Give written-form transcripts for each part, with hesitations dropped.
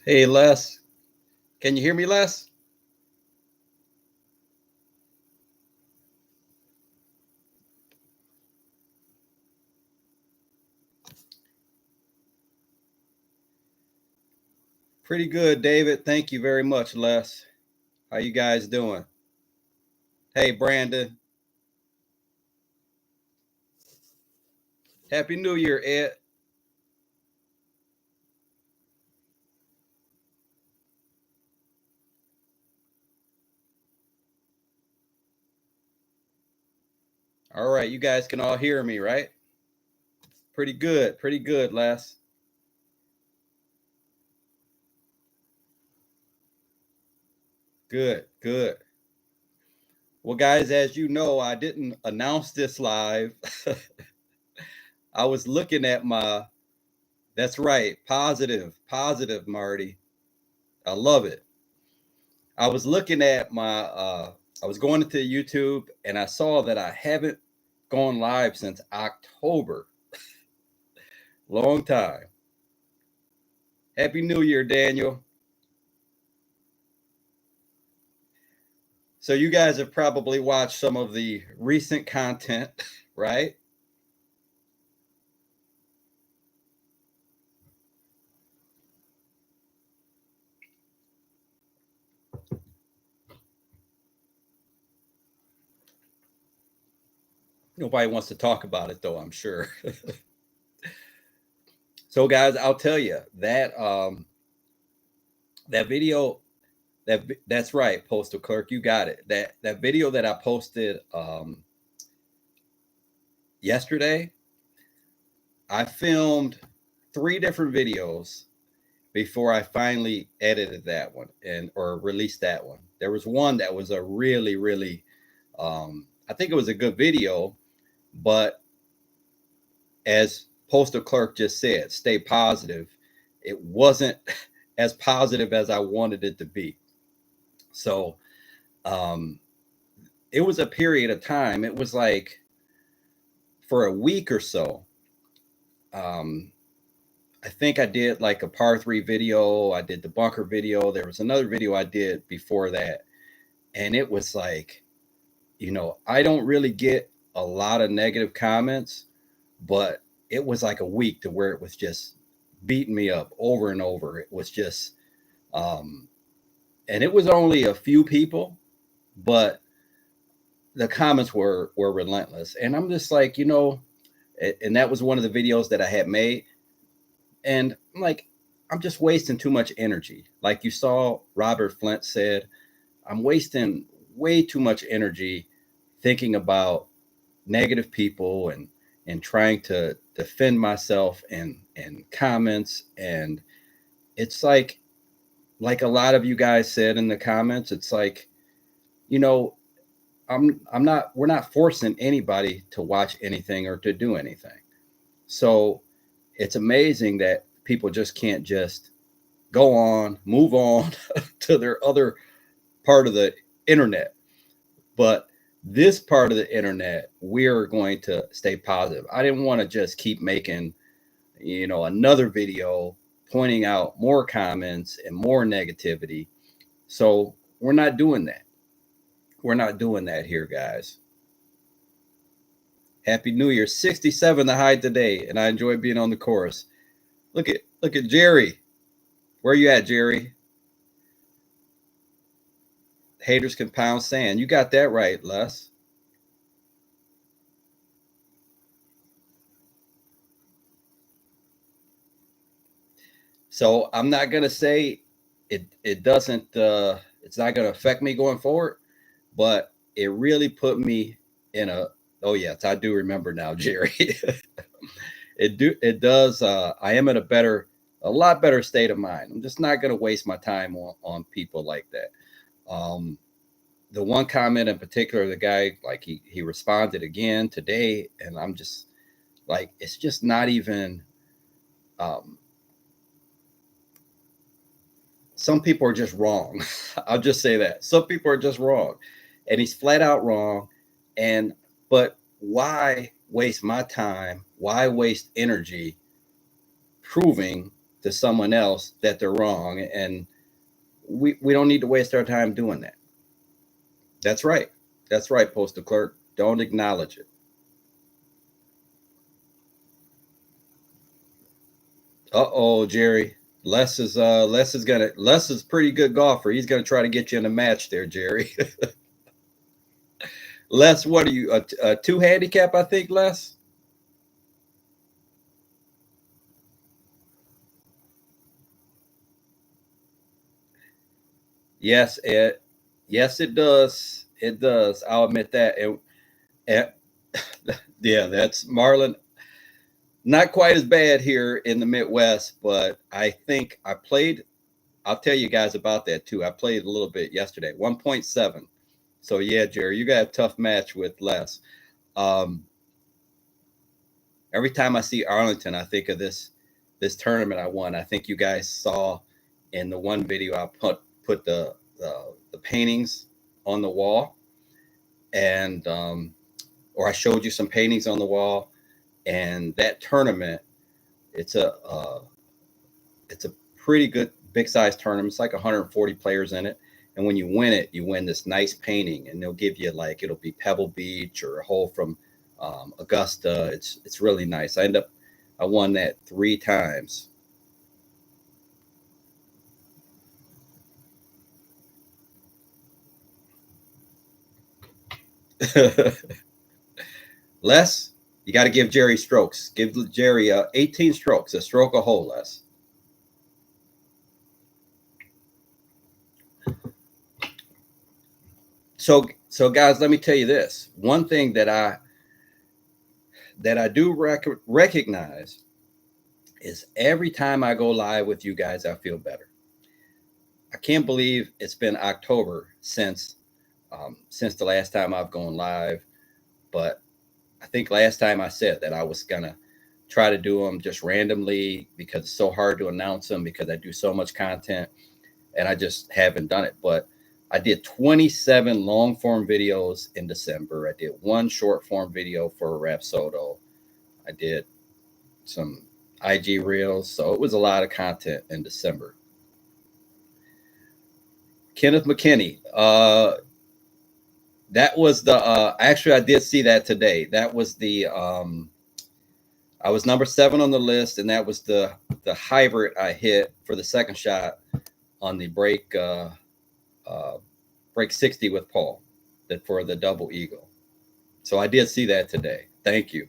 Hey, Les. Can you hear me, Les? Pretty good, David. Thank you very much, Les. How you guys doing? Hey, Brandon. Happy New Year, Ed. All right, you guys can all hear me, right? Pretty good. Pretty good, Les. Good, good. Well, guys, as you know, I didn't announce this live. I was looking at my, that's right, positive, positive, Marty. I love it. I was looking at I was going into YouTube and I saw that I haven't gone live since October. Long time. Happy New Year, Daniel. So you guys have probably watched some of the recent content, right? Nobody wants to talk about it though, I'm sure. So guys, I'll tell you that that video that's right, postal clerk, you got it. That video that I posted yesterday, I filmed 3 different videos before I finally edited that one and or released that one. There was one that was a really I think it was a good video, but as postal clerk just said, stay positive. It wasn't as positive as I wanted it to be. So um it was a period of time. It was like for a week or so. Um I think I did like a par 3 video. I did the bunker video. There was another video I did before that. And it was like, I don't really get a lot of negative comments, but it was like a week to where it was just beating me up over and over. It was just, um, and it was only a few people, but the comments were relentless. And I'm just like, and that was one of the videos that I had made. And I'm like, I'm just wasting too much energy. Like you saw Robert Flint said, I'm wasting way too much energy thinking about negative people and trying to defend myself and comments. And it's like a lot of you guys said in the comments, it's like, you know, I'm not we're not forcing anybody to watch anything or to do anything. So it's amazing that people just can't just go on, move on to their other part of the internet. But this part of the internet, we're going to stay positive. I didn't want to just keep making, another video pointing out more comments and more negativity. So we're not doing that. We're not doing that here, guys. Happy New Year. 67 the high today, and I enjoy being on the chorus. Look at Jerry. Where you at, Jerry? Haters can pound sand. You got that right, Les. So I'm not gonna say it doesn't it's not gonna affect me going forward, but it really put me in a oh yes, I do remember now, Jerry. It does I am in a lot better state of mind. I'm just not gonna waste my time on people like that. Um the one comment in particular, the guy like he responded again today, and I'm just like it's just not even um some people are just wrong. I'll just say that. Some people are just wrong. And he's flat out wrong. And, but why waste my time? Why waste energy proving to someone else that they're wrong, and we don't need to waste our time doing that. That's right. That's right, postal clerk. Don't acknowledge it. Uh-oh, Jerry. Les is pretty good golfer. He's gonna try to get you in a match there, Jerry. Les, what are you, a two handicap, I think, Les? Yes, yes, it does. It does. I'll admit that. And yeah, that's Marlon. Not quite as bad here in the Midwest, but I think I played. I'll tell you guys about that too. I played a little bit yesterday, 1.7. So yeah, Jerry, you got a tough match with Les. Um, every time I see Arlington, I think of this tournament I won. I think you guys saw in the one video I put the paintings on the wall, and or I showed you some paintings on the wall, and that tournament, it's a it's a pretty good big size tournament. It's like 140 players in it, and when you win it, you win this nice painting, and they'll give you like it'll be Pebble Beach or a hole from Augusta. It's really nice. I won that 3 times. Les, you got to give Jerry strokes. Give Jerry 18 strokes, a stroke a hole, Les. So guys, let me tell you this. One thing that I do recognize is every time I go live with you guys, I feel better. I can't believe it's been October since the last time I've gone live, but I think last time I said that I was gonna try to do them just randomly because it's so hard to announce them because I do so much content, and I just haven't done it. But I did 27 long form videos in December. I did one short form video for Rapsodo. I did some IG reels, so it was a lot of content in December. Kenneth McKinney, that was the actually I did see that today. That was the I was number 7 on the list, and that was the hybrid I hit for the second shot on the break 60 with Paul, that for the double eagle. So I did see that today. Thank you.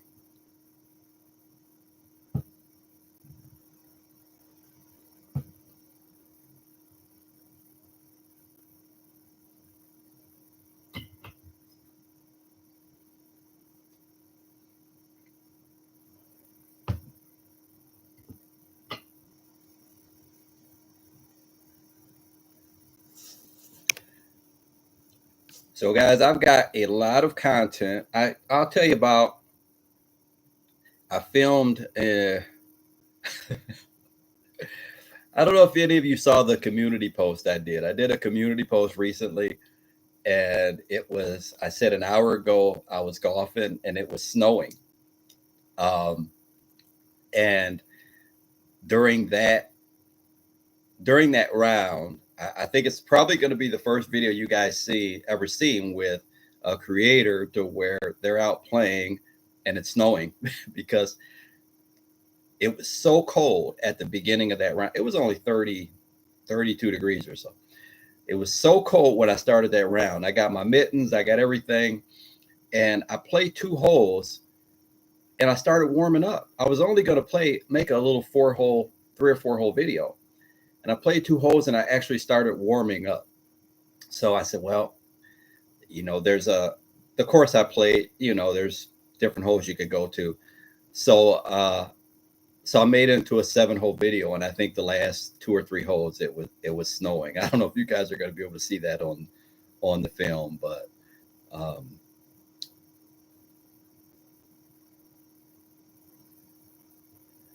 So guys, I've got a lot of content. I'll tell you about. I filmed. I don't know if any of you saw the community post I did. I did a community post recently, and it was. I said an hour ago I was golfing, and it was snowing. Um, and during that round, I think it's probably going to be the first video you guys ever seen with a creator to where they're out playing and it's snowing because it was so cold at the beginning of that round. It was only 30, 32 degrees or so. It was so cold when I started that round. I got my mittens, I got everything, and I played 2 holes and I started warming up. I was only going to make a little 3 or 4 hole video. And I played 2 holes and I actually started warming up. So I said, well, there's the course I played, there's different holes you could go to. So I made it into a 7-hole video, and I think the last 2 or 3 holes it was snowing. I don't know if you guys are going to be able to see that on the film, but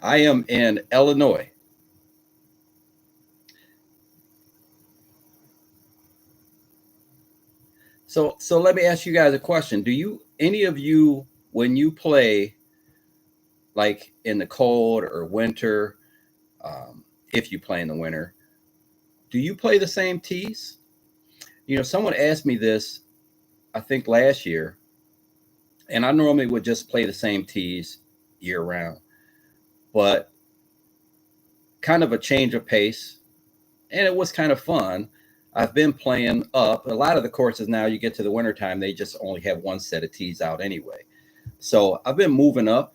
I am in Illinois. So let me ask you guys a question. Do any of you, when you play like in the cold or winter, if you play in the winter, do you play the same tees? Someone asked me this, I think last year, and I normally would just play the same tees year round, but kind of a change of pace, and it was kind of fun. I've been playing up. A lot of the courses now, you get to the wintertime, they just only have one set of tees out anyway. So I've been moving up.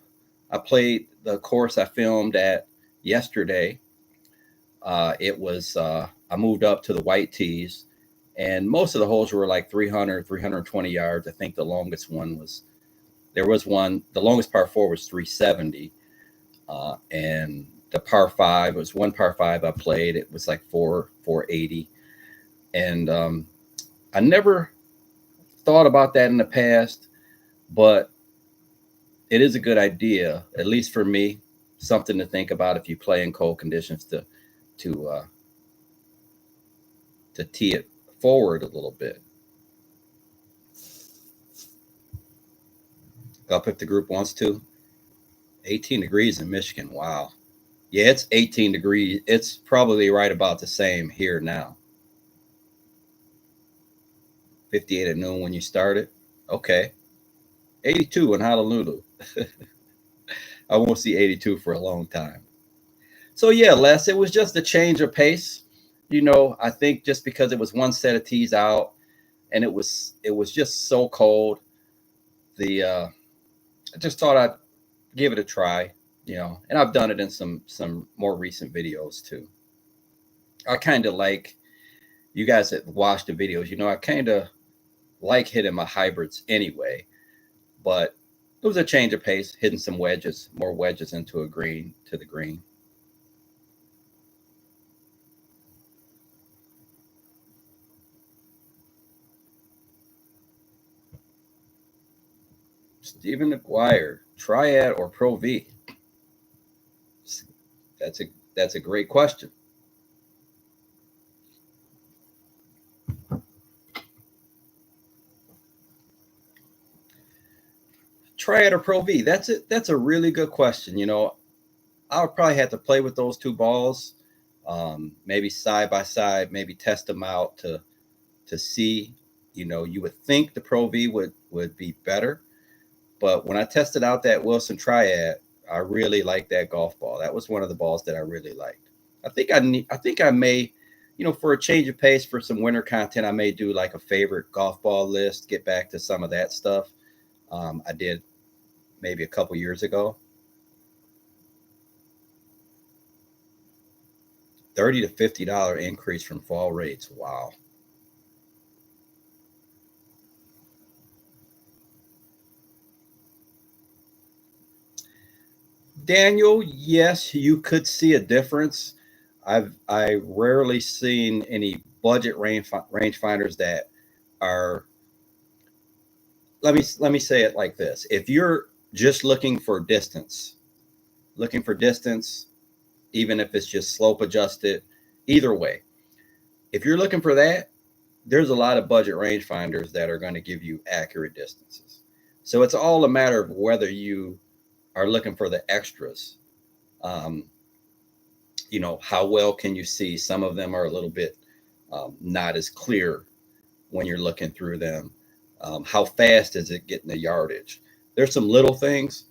I played the course I filmed at yesterday. I moved up to the white tees, and most of the holes were like 300, 320 yards. I think the longest one was, the longest par four was 370. And the par five was one par five I played. It was like 480. And I never thought about that in the past, but it is a good idea, at least for me, something to think about if you play in cold conditions, to tee it forward a little bit. Up if the group wants to. 18 degrees in Michigan. Wow. Yeah, it's 18 degrees. It's probably right about the same here now. 58 at noon when you started. Okay. 82 in Honolulu. I won't see 82 for a long time. So yeah, Les, it was just a change of pace. I think just because it was one set of tees out and it was just so cold, I just thought I'd give it a try, and I've done it in some more recent videos too. I kind of like, you guys that watch the videos, I kind of like hitting my hybrids anyway, but it was a change of pace, hitting some wedges, more wedges into the green. Stephen McGuire, Triad or Pro V? That's a great question. Triad or Pro V? That's a really good question. I would probably have to play with those two balls, maybe side by side, maybe test them out to see. You would think the Pro V would be better, but when I tested out that Wilson Triad, I really liked that golf ball. That was one of the balls that I really liked. I think I may, for a change of pace, for some winter content, I may do like a favorite golf ball list, get back to some of that stuff. I did maybe a couple years ago. $30 to $50 increase from fall rates. Wow. Daniel, yes, you could see a difference. I rarely seen any budget rangefinders that are. Let me say it like this: if you're just looking for distance, even if it's just slope adjusted, either way, if you're looking for that, there's a lot of budget rangefinders that are going to give you accurate distances. So it's all a matter of whether you are looking for the extras. How well can you see? Some of them are a little bit not as clear when you're looking through them. How fast is it getting the yardage? There's some little things,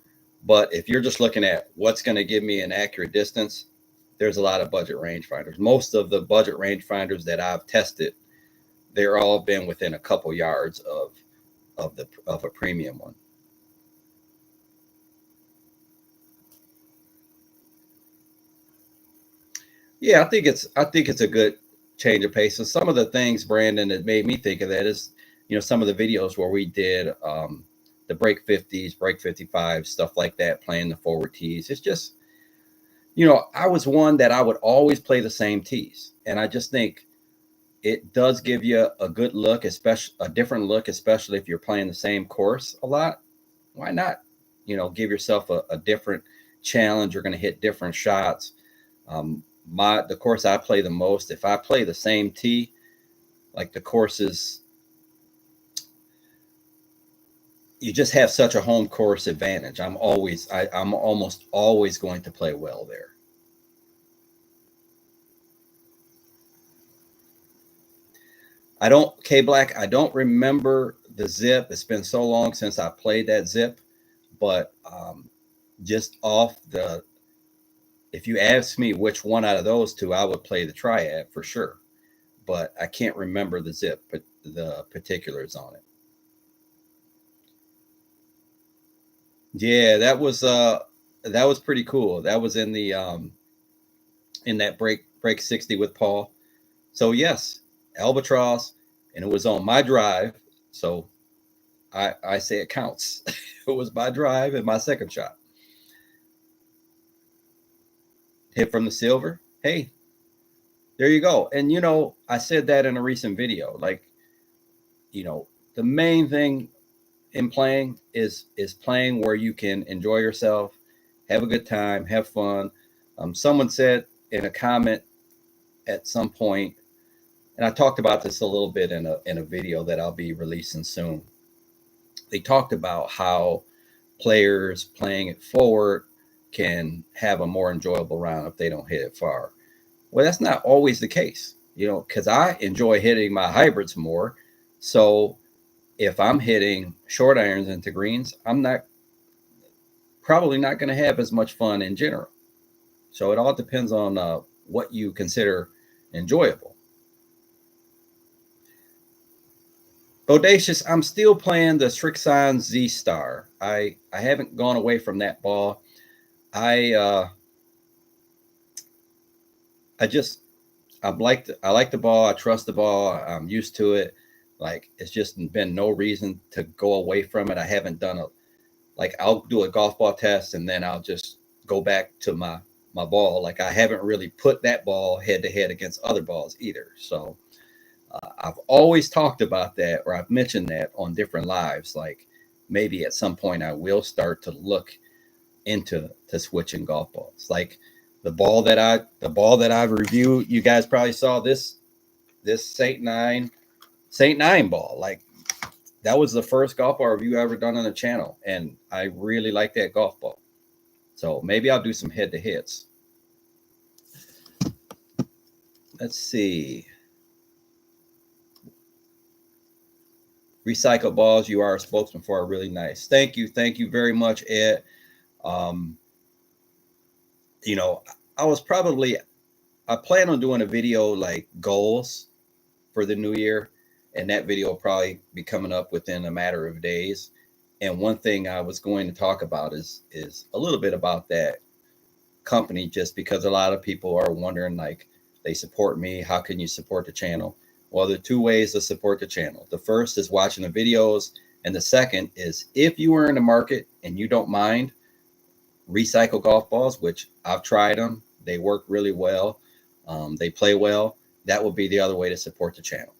but if you're just looking at what's going to give me an accurate distance, there's a lot of budget rangefinders. Most of the budget rangefinders that I've tested, they're all been within a couple yards of a premium one. Yeah, I think it's a good change of pace. And some of the things, Brandon, that made me think of that is, some of the videos where we did the break 50s, break 55, stuff like that, playing the forward tees. It's just, I was one that I would always play the same tees. And I just think it does give you a good look, especially a different look, especially if you're playing the same course a lot. Why not, give yourself a different challenge. You're going to hit different shots. The course I play the most, if I play the same tee, like the courses, you just have such a home course advantage. I'm almost always going to play well there. I don't, K Black, I don't remember the zip. It's been so long since I played that zip, but just off the, if you ask me which one out of those two, I would play the Triad for sure. But I can't remember the zip, but the particulars on it. Yeah, that was pretty cool. That was in that break 60 with Paul. So yes, Albatross, and it was on my drive. So I say it counts. It was my drive and my second shot. Hit from the silver. Hey, there you go. And I said that in a recent video. Like, the main thing in playing is playing where you can enjoy yourself, have a good time, have fun. Someone said in a comment at some point, and I talked about this a little bit in a video that I'll be releasing soon. They talked about how players playing it forward can have a more enjoyable round if they don't hit it far. Well, that's not always the case, because I enjoy hitting my hybrids more. So if I'm hitting short irons into greens, I'm probably not going to have as much fun in general. So it all depends on what you consider enjoyable. Bodacious, I'm still playing the Strixon Z Star. I haven't gone away from that ball. I like the ball. I trust the ball. I'm used to it. Like, it's just been no reason to go away from it. I haven't done I'll do a golf ball test and then I'll just go back to my ball. Like, I haven't really put that ball head to head against other balls either. So I've always talked about that, or I've mentioned that on different lives. Like, maybe at some point I will start to look into switching golf balls. Like the ball that I've reviewed, you guys probably saw this Saint Nine ball. Like, that was the first golf ball review I ever done on the channel, and I really like that golf ball. So maybe I'll do some head to hits. Let's see. Recycled balls, you are a spokesman for, are really nice. Thank you very much, Ed. I plan on doing a video like goals for the new year, and that video will probably be coming up within a matter of days. And one thing I was going to talk about is a little bit about that company, just because a lot of people are wondering, like, they support me, how can you support the channel? Well, there are two ways to support the channel. The first is watching the videos, and the second is, if you are in the market and you don't mind recycle golf balls, which I've tried them, they work really well, they play well, that would be the other way to support the channel.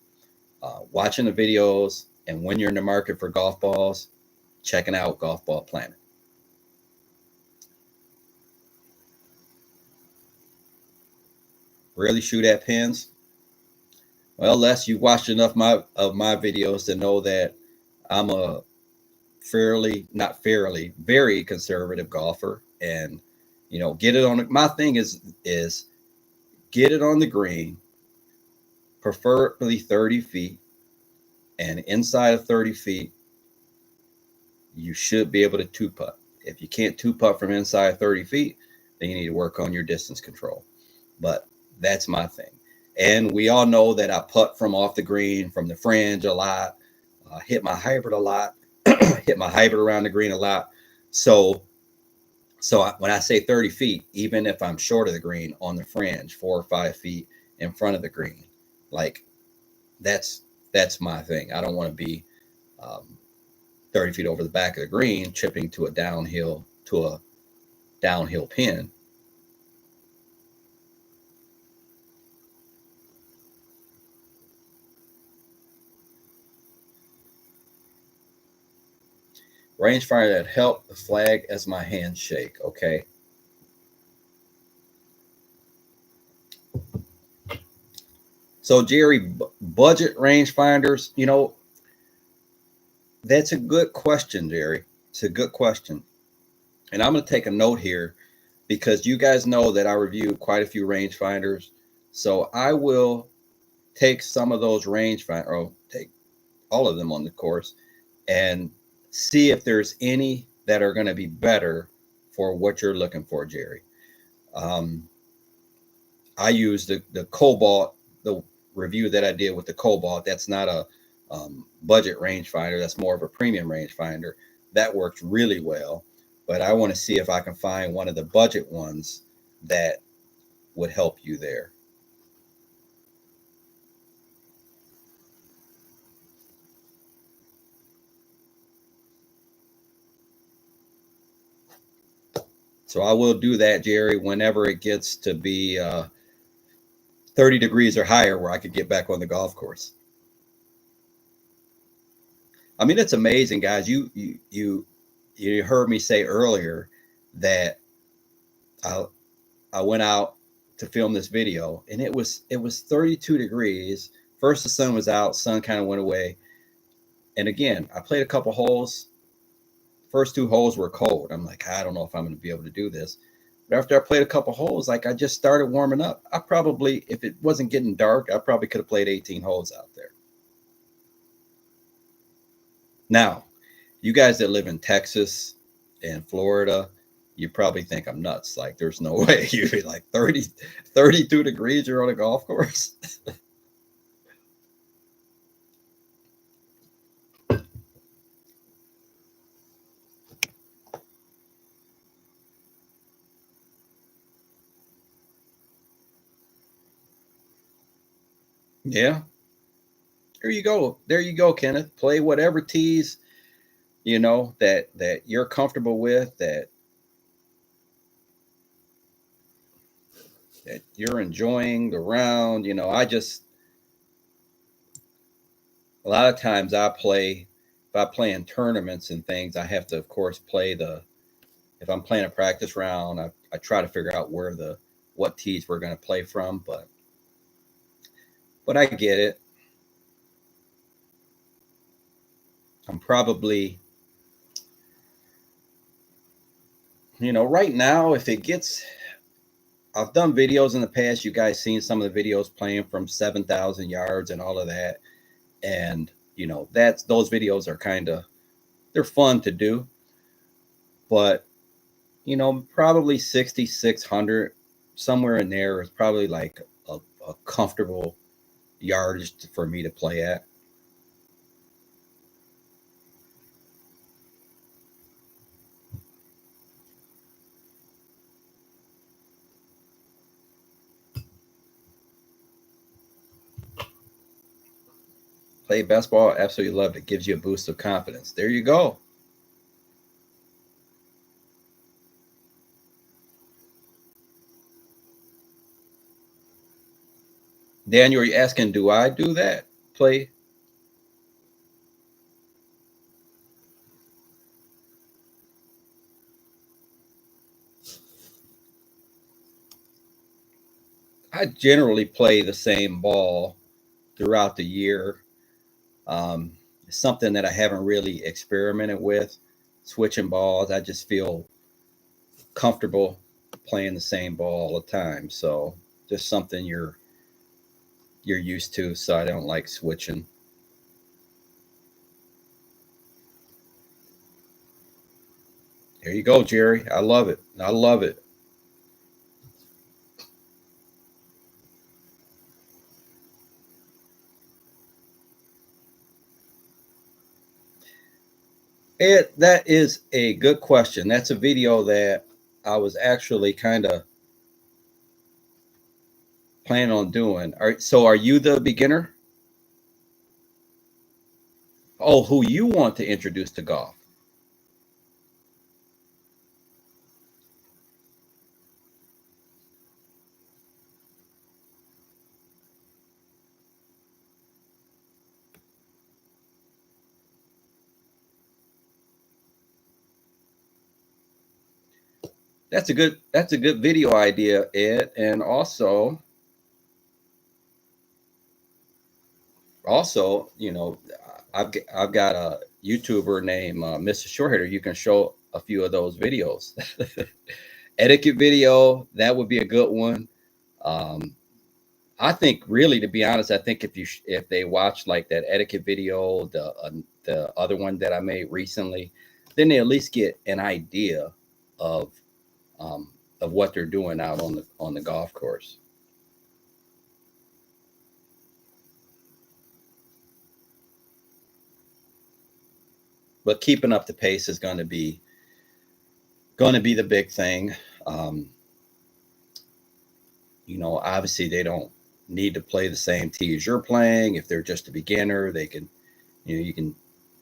Watching the videos, and when you're in the market for golf balls, checking out Golf Ball Planet. Really shoot at pins? Well, Les, you've watched enough of my videos to know that I'm a very conservative golfer, and get it on. My thing is get it on the green, preferably 30 feet, and inside of 30 feet, you should be able to two putt. If you can't two putt from inside 30 feet, then you need to work on your distance control. But that's my thing. And we all know that I putt from off the green, from the fringe a lot, hit my hybrid a lot, hit my hybrid around the green a lot. So when I say 30 feet, even if I'm short of the green on the fringe, 4 or 5 feet in front of the green, like that's my thing. I don't want to be 30 feet over the back of the green, chipping to a downhill pin. Rangefinder that helped the flag as my hands shake. Okay. So Jerry, budget rangefinders, that's a good question, Jerry. It's a good question. And I'm going to take a note here, because you guys know that I review quite a few rangefinders. So I will take some of those rangefinder, or take all of them on the course, and see if there's any that are going to be better for what you're looking for, Jerry. I use the Cobalt, the review that I did with the Cobalt. That's not a budget rangefinder. That's more of a premium rangefinder. That works really well. But I want to see if I can find one of the budget ones that would help you there. So I will do that, Jerry, whenever it gets to be 30 degrees or higher, where I could get back on the golf course. I mean, it's amazing, guys. You heard me say earlier that I went out to film this video, and it was 32 degrees. First the sun was out, sun kind of went away. And again, I played a couple holes. First two holes were cold. I'm like, I don't know if I'm going to be able to do this. But after I played a couple holes, like I just started warming up. I probably, if it wasn't getting dark, I probably could have played 18 holes out there. Now, you guys that live in Texas and Florida, you probably think I'm nuts. Like, there's no way you'd be like 32 degrees, you're on a golf course. Yeah. There you go. There you go, Kenneth. Play whatever tees, you know, that you're comfortable with, that you're enjoying the round. You know, a lot of times if I play in tournaments and things, I have to, of course, if I'm playing a practice round, I try to figure out what tees we're going to play from, but I get it. I'm probably, you know, right now, if it gets, I've done videos in the past. You guys seen some of the videos playing from 7,000 yards and all of that. And, you know, those videos are they're fun to do. But, you know, probably 6,600, somewhere in there is probably like a comfortable yardage for me to play at. Play best ball, absolutely love it. Gives you a boost of confidence. There you go. Daniel, are you asking, do I do that? Play? I generally play the same ball throughout the year. It's something that I haven't really experimented with, switching balls. I just feel comfortable playing the same ball all the time. So just something you're used to. So I don't like switching. There you go, Jerry. I love it. I love it. That is a good question. That's a video that I was actually kind of planning on doing. So are you the beginner? Oh, who you want to introduce to golf? That's a good video idea, Ed. And also, you know, I've got a YouTuber named Mr. Shorthitter. You can show a few of those videos. Etiquette video, that would be a good one. Um, I think really, to be honest, I think if they watch like that etiquette video, the other one that I made recently, then they at least get an idea of um, of what they're doing out on the golf course. But keeping up the pace is going to be the big thing. Um, Obviously they don't need to play the same tee as you're playing. If they're just a beginner, they can, you can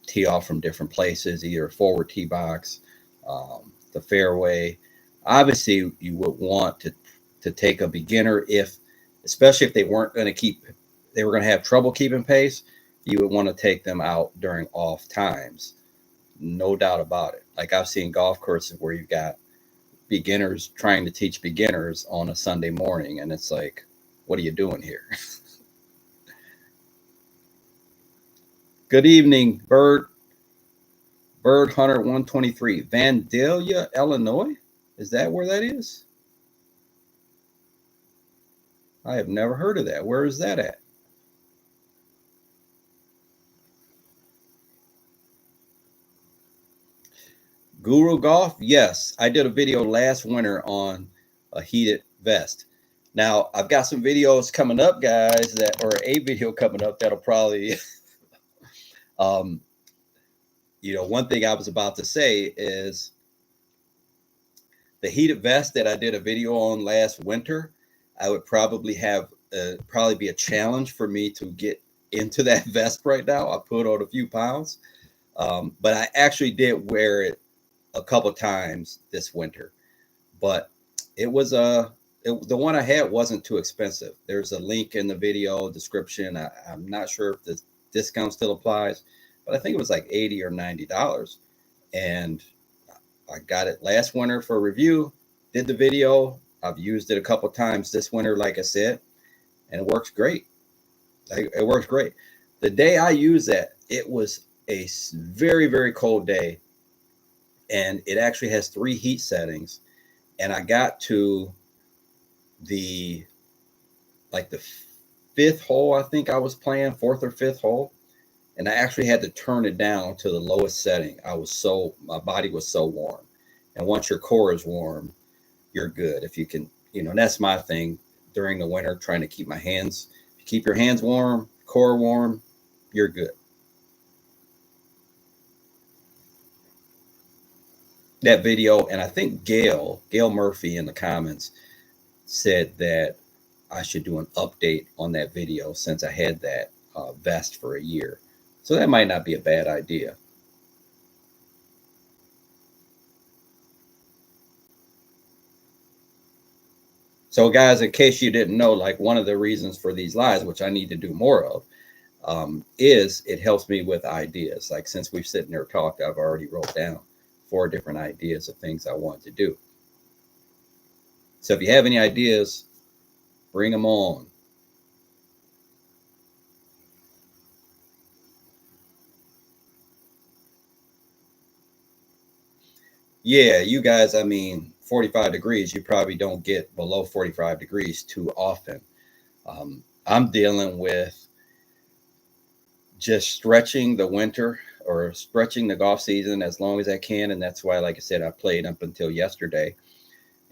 tee off from different places, either a forward tee box, the fairway. Obviously, you would want to take a beginner especially if they were going to have trouble keeping pace. You would want to take them out during off times, no doubt about it. Like I've seen golf courses where you've got beginners trying to teach beginners on a Sunday morning, and it's like, what are you doing here? Good evening, Bird Hunter 123, Vandalia, Illinois. Is that where that is? I have never heard of that. Where is that at? Guru Golf? Yes, I did a video last winter on a heated vest. Now, I've got some videos coming up, guys, or a video coming up that'll probably, one thing I was about to say is the heated vest that I did a video on last winter. I would probably be a challenge for me to get into that vest right now. I put on a few pounds, but I actually did wear it a couple times this winter. But it was the one I had wasn't too expensive. There's a link in the video description. I'm not sure if the discount still applies, but I think it was like $80 or $90. And I got it last winter for review, did the video. I've used it a couple times this winter, like I said, and it works great. It works great. The day I used that, it was a very, very cold day, and it actually has 3 heat settings. And I got to the 5th hole, I think I was playing, 4th or 5th hole, and I actually had to turn it down to the lowest setting. My body was so warm. And once your core is warm, you're good. If you can, that's my thing during the winter, trying to keep keep your hands warm, core warm, you're good. That video, and I think Gail Murphy in the comments said that I should do an update on that video since I had that vest for a year. So that might not be a bad idea. So guys, in case you didn't know, like one of the reasons for these lives, which I need to do more of, is it helps me with ideas. Like since we've sitting there talked, I've already wrote down 4 different ideas of things I want to do. So if you have any ideas, bring them on. Yeah, you guys, 45 degrees, you probably don't get below 45 degrees too often. I'm dealing with just stretching the winter or stretching the golf season as long as I can. And that's why, like I said, I played up until yesterday.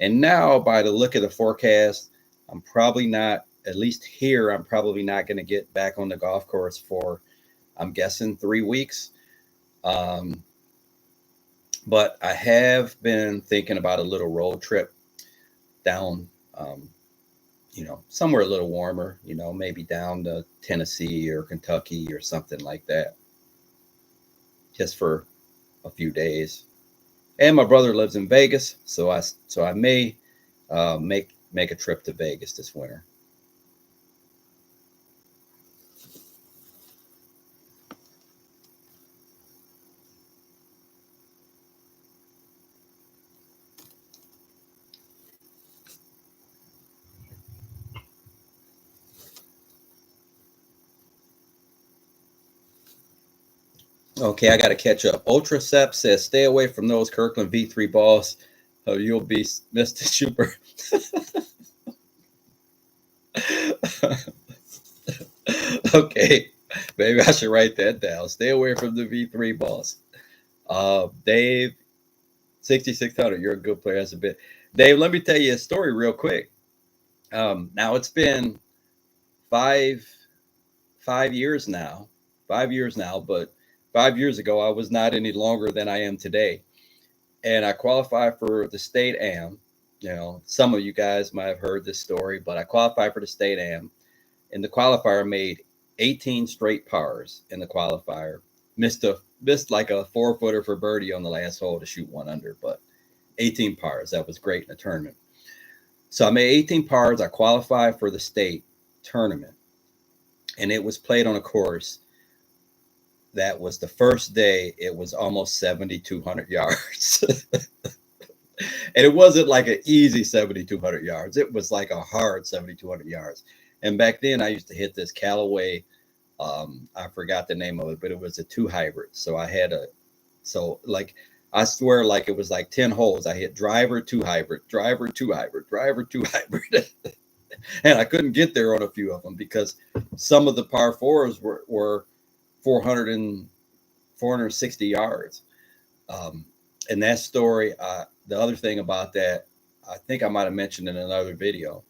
And now, by the look of the forecast, I'm probably not, at least here, I'm probably not going to get back on the golf course for, I'm guessing, 3 weeks. But I have been thinking about a little road trip down, somewhere a little warmer, maybe down to Tennessee or Kentucky or something like that, just for a few days. And my brother lives in Vegas, so I may make a trip to Vegas this winter. Okay, I got to catch up. Ultracep says, stay away from those Kirkland V3 balls. You'll be Mr. Super. Okay, maybe I should write that down. Stay away from the V3 boss. Dave, 6600. You're a good player. That's a bit. Dave, let me tell you a story real quick. Now it's been five 5 years now, 5 years now, but 5 years ago I was not any longer than I am today, and I qualified for the state am. Some of you guys might have heard this story, but I qualified for the state am, and the qualifier made 18 straight pars in the qualifier. Missed like a 4-footer for birdie on the last hole to shoot one under, but 18 pars. That was great in the tournament. So I made 18 pars. I qualified for the state tournament, and it was played on a course that was the first day. It was almost 7,200 yards. And it wasn't like an easy 7,200 yards. It was like a hard 7,200 yards. And back then I used to hit this Callaway. I forgot the name of it, but it was a 2 hybrid. So I swear, like it was like 10 holes. I hit driver, 2 hybrid, driver, 2 hybrid, driver, 2 hybrid. And I couldn't get there on a few of them because some of the par fours were 460 yards. And that story, the other thing about that, I think I might have mentioned in another video.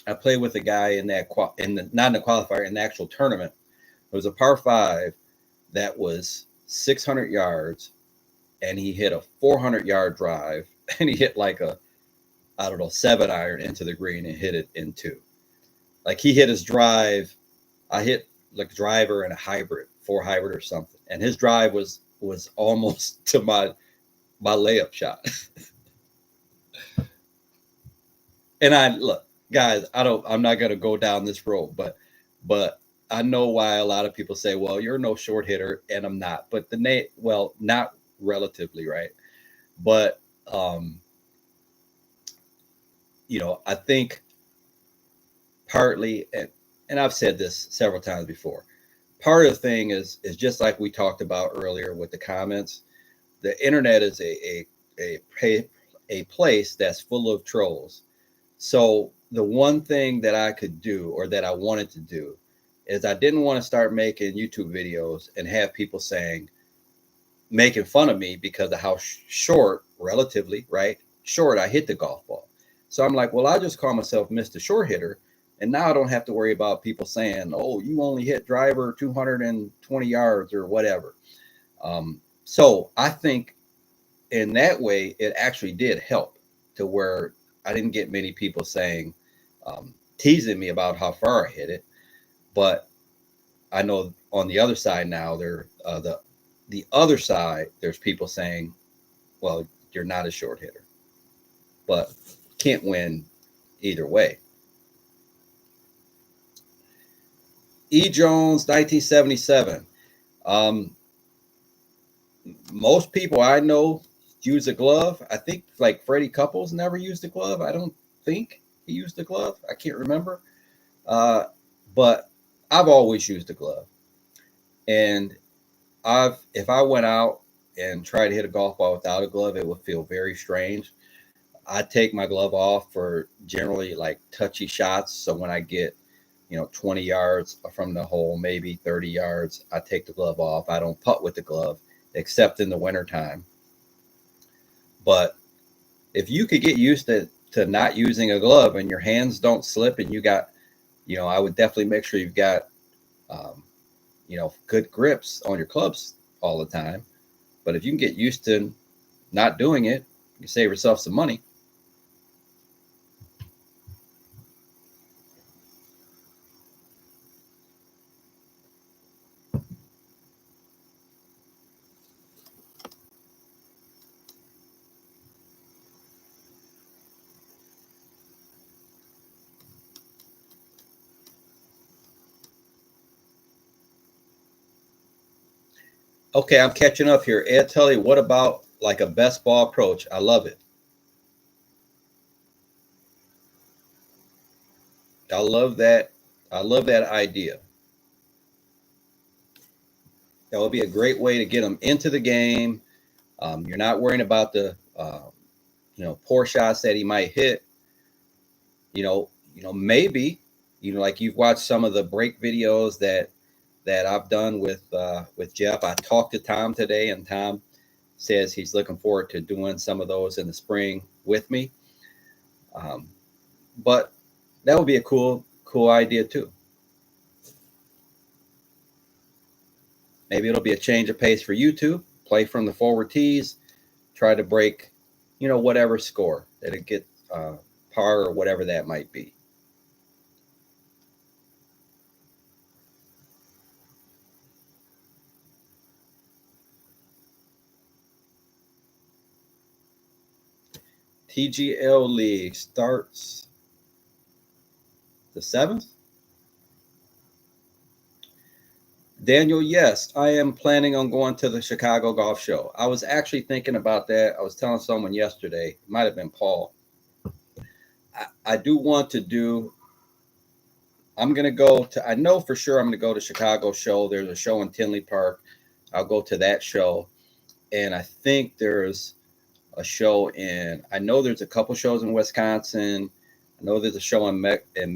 I played with a guy not in the qualifier, in the actual tournament. It was a par 5 that was 600 yards, and he hit a 400-yard drive, and he hit like a, I don't know, 7-iron into the green and hit it in 2. Like he hit his drive. I hit like a driver and a hybrid, 4 hybrid or something, and his drive was almost to my layup shot. And look, guys, I'm not going to go down this road, but I know why a lot of people say, well, you're no short hitter, and I'm not. But not relatively, right? But I think partly, and I've said this several times before, part of the thing is just like we talked about earlier with the comments. The internet is a place that's full of trolls. So the one thing that I could do, or that I wanted to do, is I didn't want to start making YouTube videos and have people making fun of me because of how short, relatively, right, short I hit the golf ball. So I'm like, well, I'll just call myself Mr. Short Hitter. And now I don't have to worry about people saying, oh, you only hit driver 220 yards or whatever. So I think in that way, it actually did help to where I didn't get many people teasing me about how far I hit it. But I know on the other side now, the other side, there's people saying, well, you're not a short hitter, but can't win either way. E. Jones, 1977. Most people I know use a glove. I think like Freddie Couples never used a glove. I don't think he used a glove. I can't remember. But I've always used a glove. And if I went out and tried to hit a golf ball without a glove, it would feel very strange. I take my glove off for generally like touchy shots. So when I get 20 yards from the hole, maybe 30 yards, I take the glove off. I don't putt with the glove, except in the wintertime. But if you could get used to not using a glove and your hands don't slip, and you got, I would definitely make sure you've got, good grips on your clubs all the time. But if you can get used to not doing it, you save yourself some money. Okay, I'm catching up here. Ed Tully, what about like a best ball approach? I love it. I love that. I love that idea. That would be a great way to get them into the game. You're not worrying about the poor shots that he might hit. Maybe You know, like you've watched some of the break videos that I've done with Jeff. I talked to Tom today, and Tom says he's looking forward to doing some of those in the spring with me. Um, but that would be a cool idea too. Maybe it'll be a change of pace for you two. Play from the forward tees, try to break, whatever score that it get, par or whatever that might be. TGL League starts the 7th. Daniel, yes, I am planning on going to the Chicago Golf Show. I was actually thinking about that. I was telling someone yesterday, it might have been Paul. I do want to do, I'm going to go to, I know for sure I'm going to go to Chicago show. There's a show in Tinley Park. I'll go to that show. And I think there's a show I know there's a couple shows in Wisconsin. I know there's a show in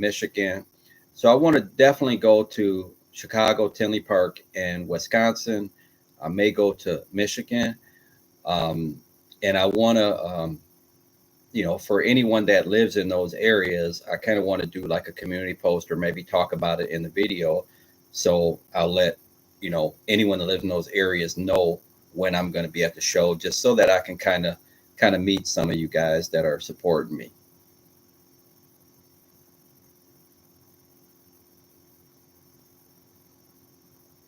Michigan. So I want to definitely go to Chicago, Tinley Park, and Wisconsin. I may go to Michigan. And I want to, for anyone that lives in those areas, I kind of want to do like a community post or maybe talk about it in the video. So I'll let, anyone that lives in those areas know when I'm going to be at the show, just so that I can kind of meet some of you guys that are supporting me.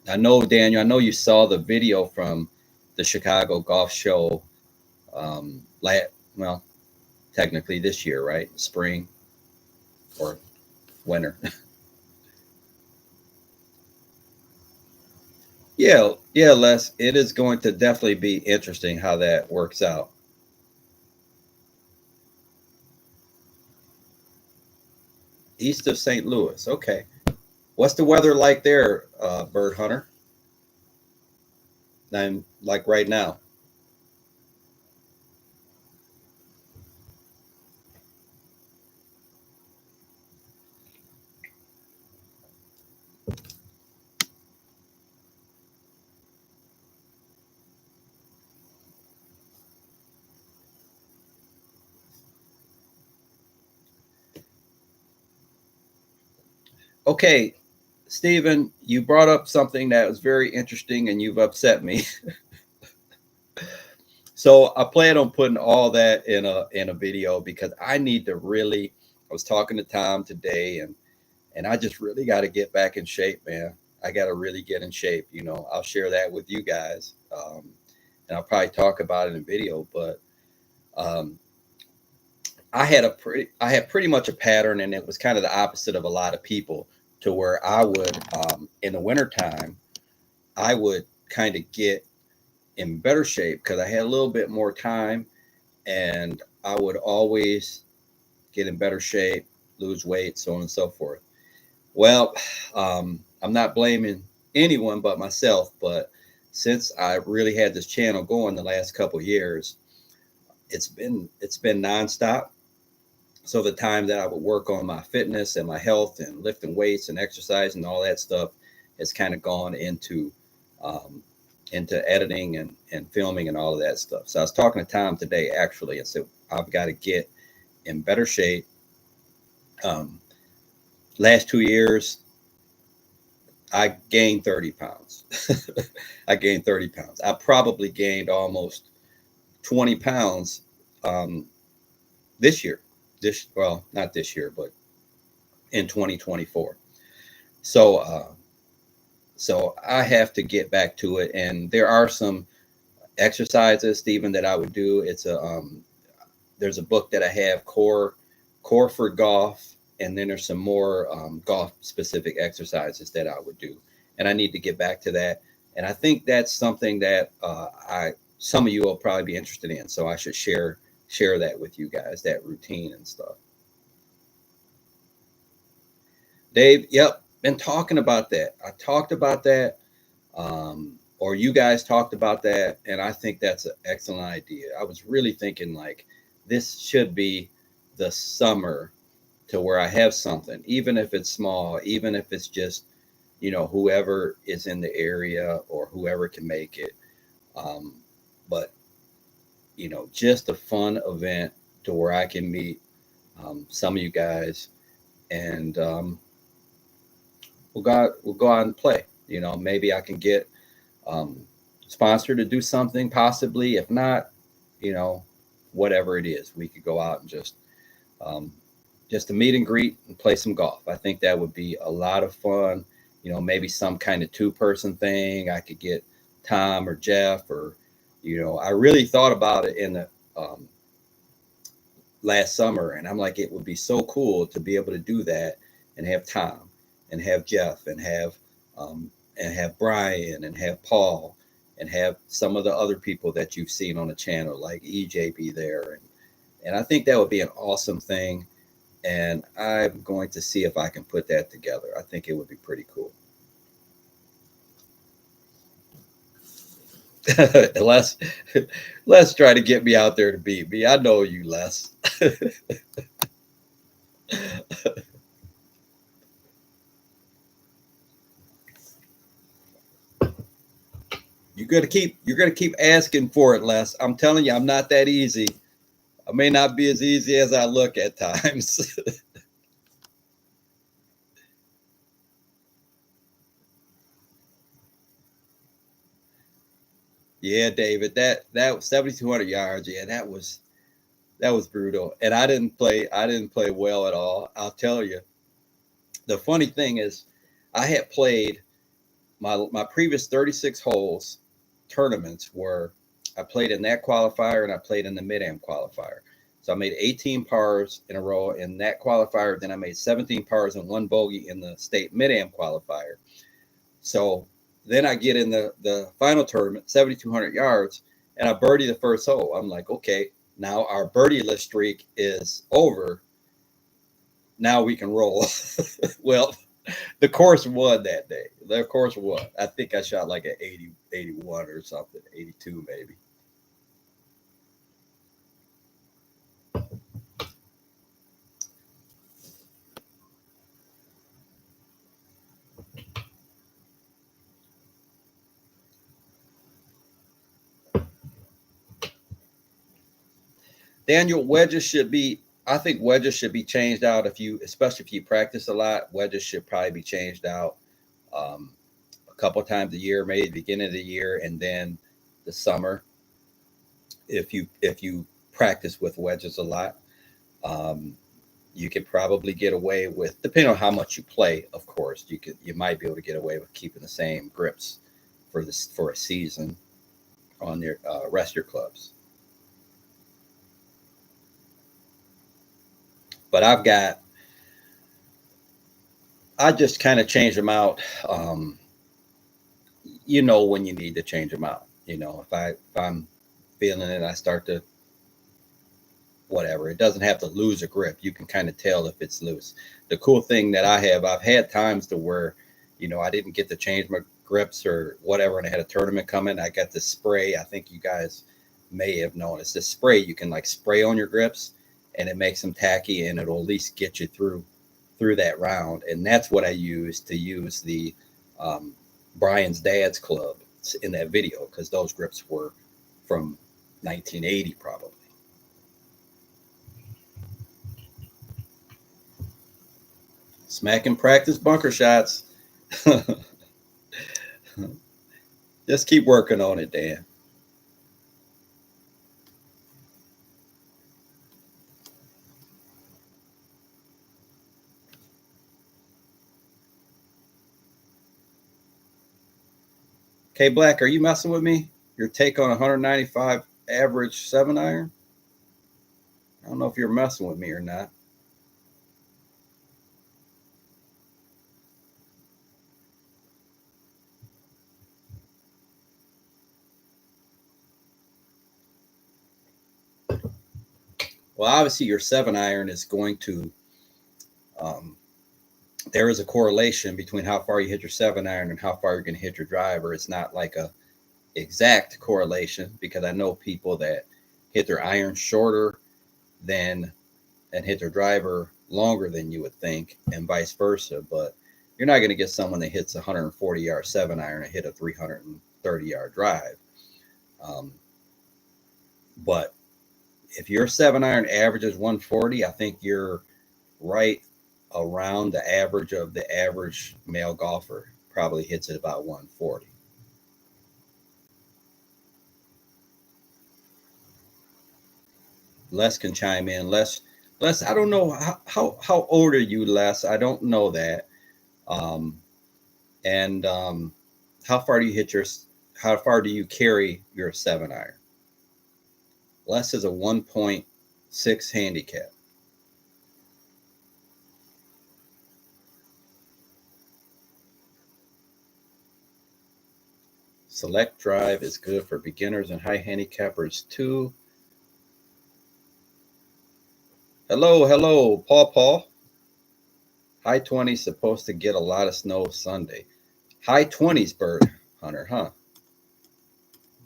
I know, Daniel, I know you saw the video from the Chicago Golf Show, well, technically this year, right? Spring or winter. Yeah, Les, it is going to definitely be interesting how that works out. East of St. Louis. Okay. What's the weather like there, Bird Hunter? I'm like right now. Okay, Stephen, you brought up something that was very interesting and you've upset me. So I plan on putting all that in a video because I need to really. I was talking to Tom today, and I just really got to get back in shape, man. I got to really get in shape. I'll share that with you guys, and I'll probably talk about it in video. But um, I had pretty much a pattern, and it was kind of the opposite of a lot of people, to where I would, in the wintertime, I would kind of get in better shape because I had a little bit more time, and I would always get in better shape, lose weight, so on and so forth. Well, I'm not blaming anyone but myself, but since I really had this channel going the last couple of years, it's been nonstop. So the time that I would work on my fitness and my health and lifting weights and exercise and all that stuff has kind of gone um, into editing and filming and all of that stuff. So I was talking to Tom today actually and said I've got to get in better shape. Um, Last 2 years, I gained 30 pounds. I gained 30 pounds. I probably gained almost 20 pounds this year. Well, not this year, but in 2024. So, so I have to get back to it. And there are some exercises, Stephen, that I would do. There's a book that I have, Core for Golf, and then there's some more golf specific exercises that I would do, and I need to get back to that. And I think that's something that I some of you will probably be interested in. So I should share that with you guys, that routine and stuff. Dave, yep, been talking about that. I talked about that, or you guys talked about that, and I think that's an excellent idea. I was really thinking like this should be the summer to where I have something, even if it's small, even if it's just, whoever is in the area or whoever can make it. Um, but, just a fun event to where I can meet some of you guys, and we'll go out and play. Maybe I can get um, sponsored to do something, possibly. If not, you know, whatever it is, we could go out and um, just a meet and greet and play some golf. I think that would be a lot of fun. Maybe some kind of two-person thing. I could get Tom or Jeff, or I really thought about it in the last summer, and I'm like, it would be so cool to be able to do that and have Tom and have Jeff um, and have Brian and have Paul and have some of the other people that you've seen on the channel like EJ be there, and I think that would be an awesome thing, and I'm going to see if I can put that together. I think it would be pretty cool. Les, Les try to get me out there to beat me. I know you, Les. You're gonna keep asking for it, Les. I'm telling you, I'm not that easy. I may not be as easy as I look at times. Yeah, David, that was 7,200 yards. Yeah, that was brutal. And I didn't play well at all. I'll tell you. The funny thing is, I had played my previous 36 holes tournaments were I played in that qualifier and I played in the mid-am qualifier. So I made 18 pars in a row in that qualifier. Then I made 17 pars and one bogey in the state mid-am qualifier. So then I get in the final tournament, 7,200 yards, and I birdie the first hole. I'm like, okay, now our birdie-less streak is over. Now we can roll. Well, the course won that day. The course won. I think I shot like an 80, 81 or something, 82 maybe. Daniel, wedges should be. I think wedges should be changed out especially if you practice a lot. Wedges should probably be changed out um, a couple times a year, maybe the beginning of the year, and then the summer. If you practice with wedges a lot, um, you could probably get away with, depending on how much you play. Of course, you might be able to get away with keeping the same grips for a season on your rest of your clubs. But I just kind of change them out. When you need to change them out. If I'm feeling it, I start to whatever. It doesn't have to lose a grip. You can kind of tell if it's loose. The cool thing that I've had times to where, I didn't get to change my grips or whatever, and I had a tournament coming. I got this spray. I think you guys may have known. It's this spray you can like spray on your grips, and it makes them tacky, and it'll at least get you through that round. And that's what I used to use the Brian's dad's club in that video, because those grips were from 1980 probably. Smack and practice bunker shots. Just keep working on it, Dan. K Black, are you messing with me? Your take on 195 average 7-iron? I don't know if you're messing with me or not. Well, obviously, your 7-iron is going to. Um, there is a correlation between how far you hit your 7-iron and how far you're going to hit your driver. It's not like a exact correlation, because I know people that hit their iron shorter than and hit their driver longer than you would think, and vice versa. But you're not going to get someone that hits a 140-yard 7-iron and hit a 330-yard drive. But if your 7-iron averages 140, I think you're right around the average of the average male golfer. Probably hits it about 140. Les can chime in. Les, I don't know how old are you, Les? I don't know that. And how far do you hit your? How far do you carry your 7-iron? Les is a 1.6 handicap. Select drive is good for beginners and high handicappers too. Hello, Paul. High 20s supposed to get a lot of snow Sunday. High 20s, Bird Hunter, huh?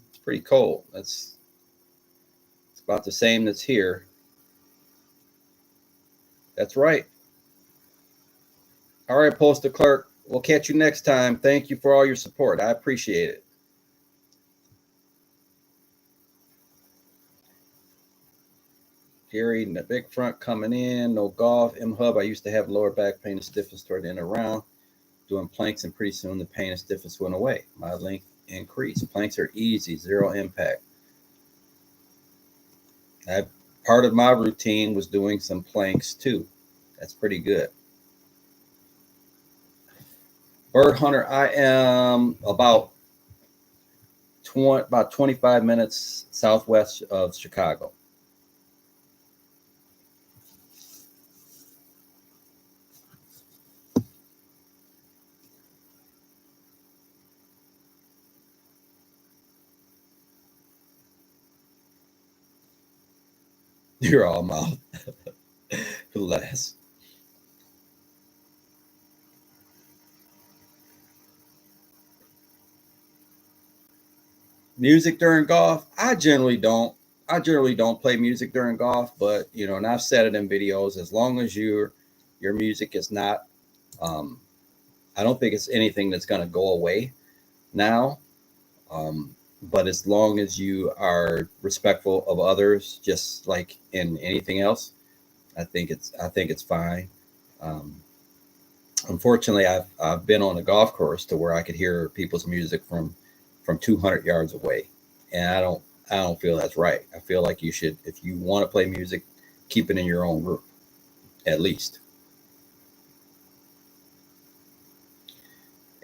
It's pretty cold. It's about the same that's here. That's right. All right, Postal Clerk. We'll catch you next time. Thank you for all your support. I appreciate it. Gary, the big front coming in. No golf. M-Hub. I used to have lower back pain and stiffness toward the end of the round. Doing planks, and pretty soon the pain and stiffness went away. My length increased. Planks are easy, zero impact. Part of my routine was doing some planks too. That's pretty good. Bird Hunter, I am about 25 minutes southwest of Chicago. You're all mouth. Less. Music during golf? I generally don't play music during golf, but and I've said it in videos, as long as your music is not I don't think it's anything that's going to go away now. But as long as you are respectful of others, just like in anything else, I think it's fine. Unfortunately, I've been on a golf course to where I could hear people's music from 200 yards away, and I don't feel that's right. I feel like you should, if you want to play music, keep it in your own room, at least.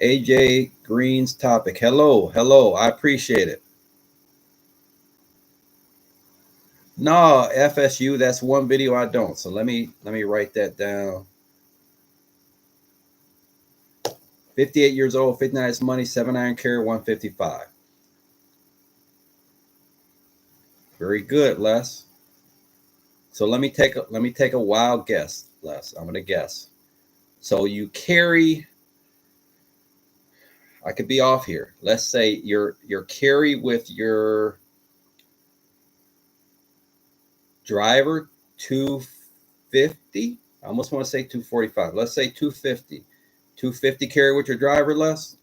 AJ Green's topic. Hello. I appreciate it. No, FSU, that's one video I don't. So let me write that down. 58 years old, 59 is money, 7-iron carry, 155. Very good, Les. So let me take a wild guess, Les. I'm gonna guess. So you carry, I could be off here. Let's say your carry with your driver 250. I almost want to say 245. Let's say 250. 250 carry with your driver, Les.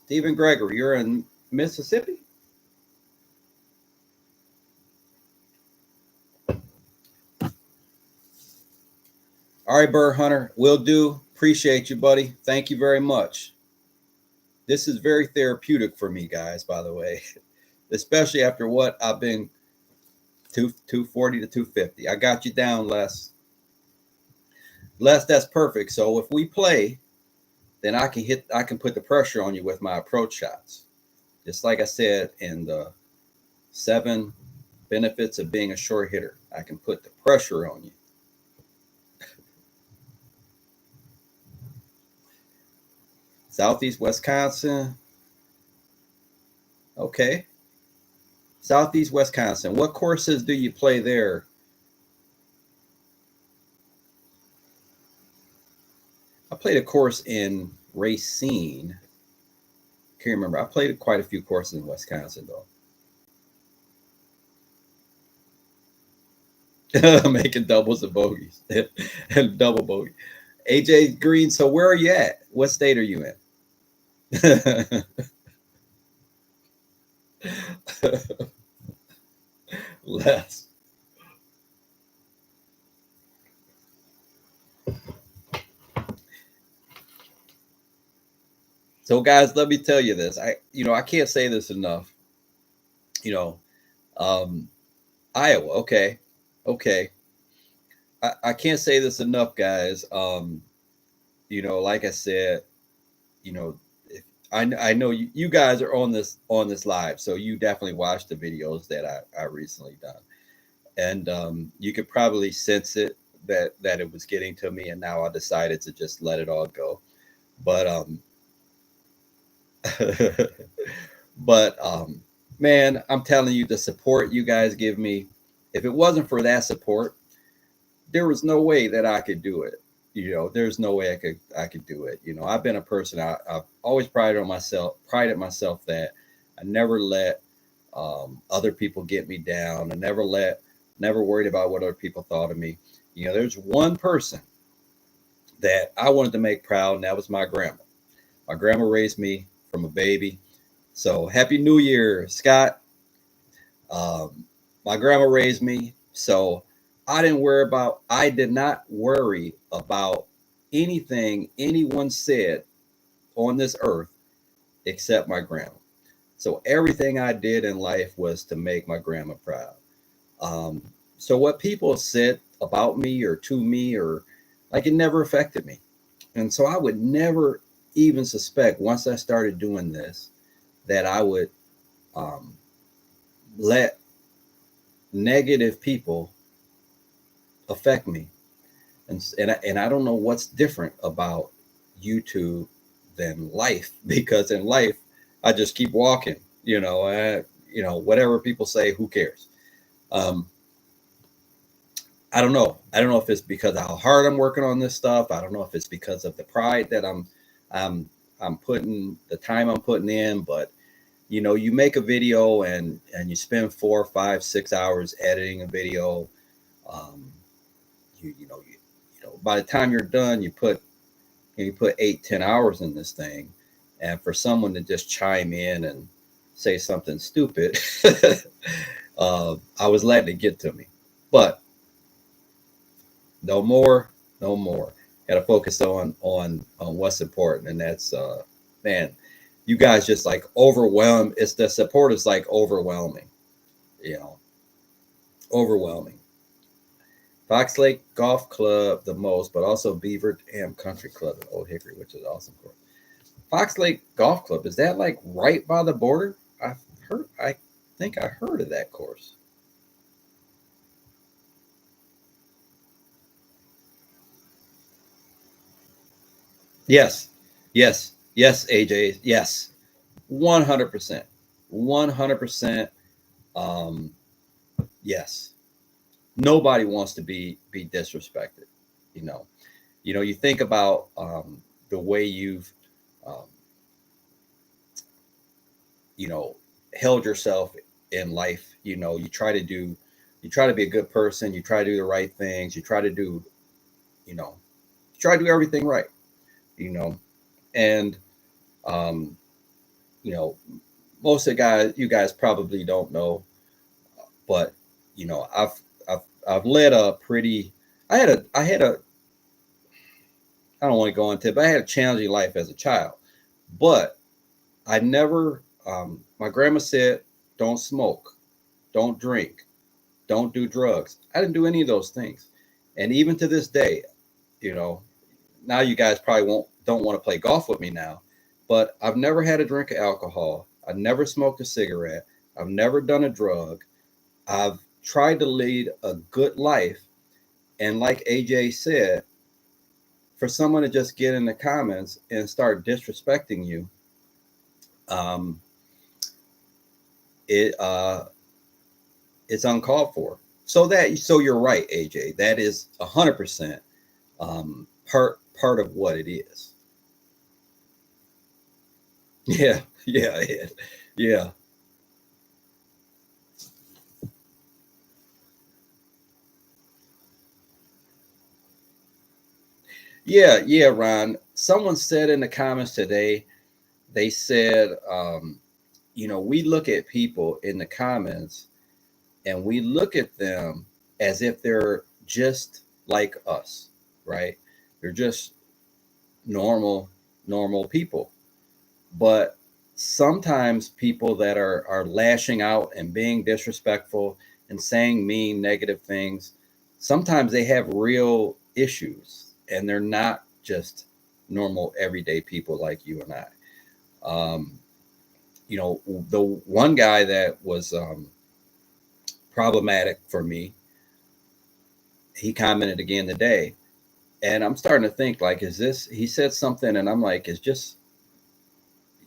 Stephen Gregory, you're in Mississippi? All right, Burr Hunter, will do. Appreciate you, buddy. Thank you very much. This is very therapeutic for me, guys, by the way, especially after what I've been 240 to 250. I got you down, Les. Les, that's perfect. So if we play, then I can put the pressure on you with my approach shots. Just like I said in the 7 benefits of being a short hitter, I can put the pressure on you. Southeast Wisconsin. Okay. Southeast Wisconsin. What courses do you play there? I played a course in Racine. Can't remember. I played quite a few courses in Wisconsin, though. Making doubles and bogeys and double bogey. AJ Green, so where are you at? What state are you in? Less. So guys, let me tell you this. I can't say this enough. You know, um, Iowa. Okay, okay. I can't say this enough, guys. Like I said, you know, if, I know you guys are on this live, so you definitely watched the videos that I recently done, and you could probably sense it that it was getting to me, and now I decided to just let it all go. But but man, I'm telling you, the support you guys give me, if it wasn't for that support, there was no way that I could do it. There's no way I could do it. I've been a person, I've always prided myself that I never let other people get me down. I never worried about what other people thought of me. There's one person that I wanted to make proud, and that was my grandma. My grandma raised me from a baby. So happy New Year, Scott. My grandma raised me, so I did not worry about anything anyone said on this earth except my grandma. So everything I did in life was to make my grandma proud. Um, so what people said about me or to me, or like, it never affected me. And so I would never even suspect, once I started doing this, that I would um, let negative people affect me. And I don't know what's different about YouTube than life, because in life I just keep walking. Whatever people say, who cares? Um, I don't know. I don't know if it's because of how hard I'm working on this stuff. I don't know if it's because of the pride that I'm I'm putting the time I'm putting in. But you make a video and you spend 4, 5, 6 hours editing a video. Um, by the time you're done, you put 8, 10 hours in this thing, and for someone to just chime in and say something stupid, I was letting it get to me. But no more, no more. Got to focus on what's important, and that's man. You guys just like overwhelm. It's the support is like overwhelming, you know, overwhelming. Fox Lake Golf Club the most, but also Beaver Dam Country Club in Old Hickory, which is awesome course. Fox Lake Golf Club, is that like right by the border? I think I heard of that course. Yes, yes, yes, AJ, yes, 100%, 100%. Um, yes, nobody wants to be disrespected. You know, you think about the way you've um, held yourself in life. You try to be a good person. You try to do the right things. You know, you try to do everything right. You know, and um, you know, most of the guys, you guys probably don't know, but I've led a pretty. I don't want to go into it, but I had a challenging life as a child. But I never. My grandma said, "Don't smoke, don't drink, don't do drugs." I didn't do any of those things, and even to this day, you know, now you guys probably won't don't want to play golf with me now, but I've never had a drink of alcohol. I've never smoked a cigarette. I've never done a drug. I've tried to lead a good life, and like AJ said, for someone to just get in the comments and start disrespecting you, um, it it's uncalled for. So you're right, AJ. That is 100% part of what it is. Yeah, yeah, yeah, yeah. Yeah, Ron. Someone said in the comments today, they said, we look at people in the comments and we look at them as if they're just like us, right? They're just normal, normal people. But sometimes people that are lashing out and being disrespectful and saying mean, negative things, sometimes they have real issues and they're not just normal, everyday people like you and I. Um, the one guy that was problematic for me, he commented again today. And I'm starting to think, like, is this, he said something, and I'm like, is just,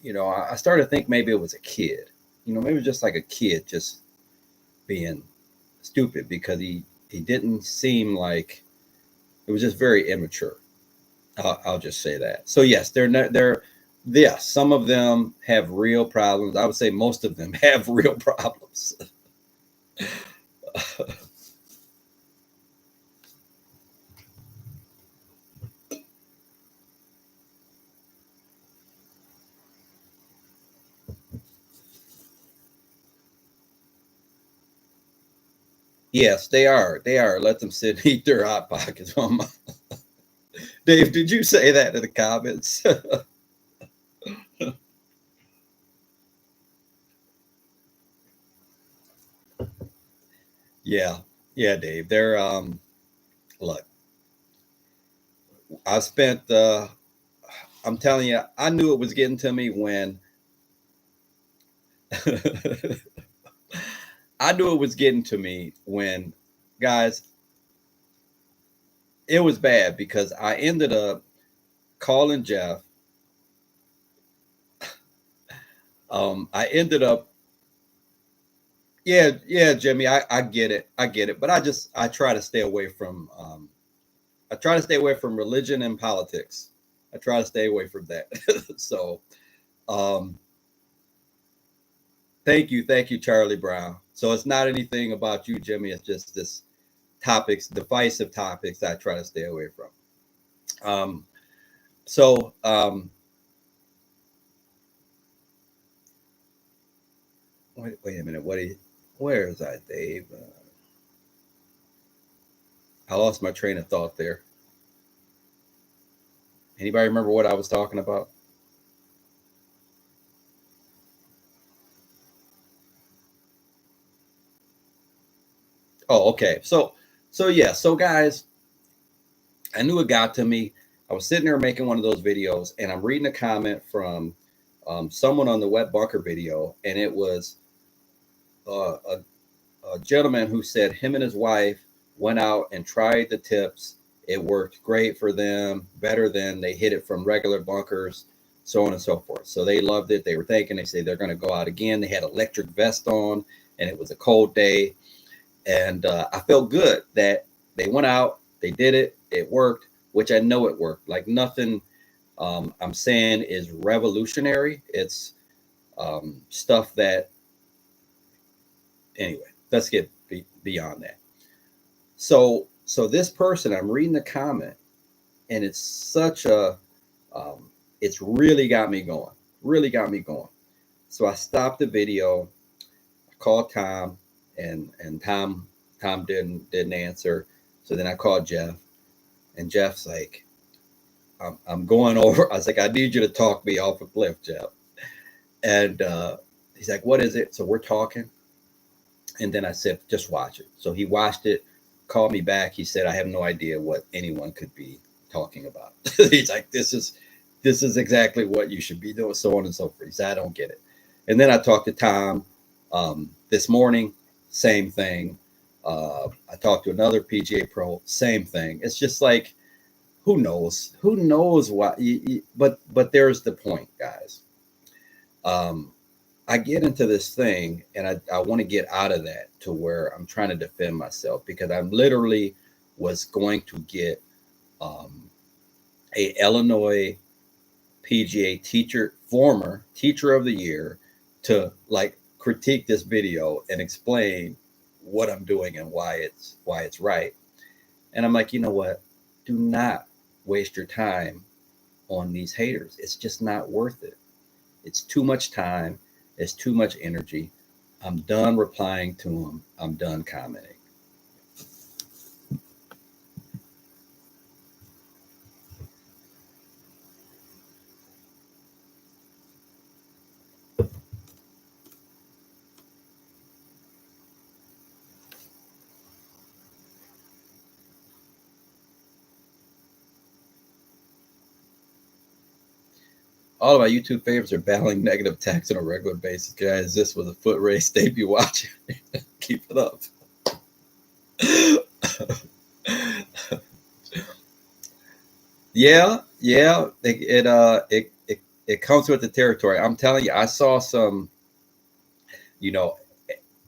I started to think maybe it was a kid, maybe it was just like a kid just being stupid because he didn't seem like, it was just very immature. I'll just say that. So yes, yes, some of them have real problems. I would say most of them have real problems. Yes, they are. They are. Let them sit and eat their hot pockets. Dave, did you say that in the comments? Yeah, yeah, Dave. They're look. I spent. I'm telling you, I knew it was getting to me when. I knew it was getting to me when, guys, it was bad because I ended up calling Jeff. I ended up, yeah, Jimmy, I get it, but I try to stay away from, I try to stay away from religion and politics. I try to stay away from that. So, um, thank you, Charlie Brown. So it's not anything about you, Jimmy. It's just this topics, divisive topics that I try to stay away from. Um, so wait a minute. Where is that, Dave? I lost my train of thought there. Anybody remember what I was talking about? Oh, okay. So yeah. So guys, I knew it got to me. I was sitting there making one of those videos, and I'm reading a comment from someone on the Wet Bunker video, and it was a gentleman who said him and his wife went out and tried the tips. It worked great for them, better than they hit it from regular bunkers, so on and so forth. So they loved it. They were thinking, they say they're going to go out again. They had electric vest on, and it was a cold day. And I felt good that they went out, they did it, it worked, which I know it worked. Like nothing I'm saying is revolutionary. It's stuff that, anyway, let's get beyond that. So this person, I'm reading the comment, and it's such a, it's really got me going, really got me going. So I stopped the video, I called Tom, and Tom didn't answer. So then I called Jeff, and Jeff's like, I'm going over. I was like, I need you to talk me off a cliff, Jeff. And he's like, what is it? So we're talking. And then I said, just watch it. So he watched it, called me back. He said, I have no idea what anyone could be talking about. He's like, this is exactly what you should be doing, so on and so forth. He said, I don't get it. And then I talked to Tom this morning, same thing. I talked to another PGA pro, same thing. It's just like, who knows? Who knows what? But there's the point, guys. Um, I get into this thing, and I want to get out of that to where I'm trying to defend myself because I literally was going to get a Illinois PGA teacher, former teacher of the year, to like critique this video and explain what I'm doing and why it's right. And I'm like, you know what? Do not waste your time on these haters. It's just not worth it. It's too much time. It's too much energy. I'm done replying to them. I'm done commenting. All of my YouTube favorites are battling negative attacks on a regular basis. Guys, this was a foot race. They be watching. Keep it up. Yeah, it comes with the territory. I'm telling you, you know,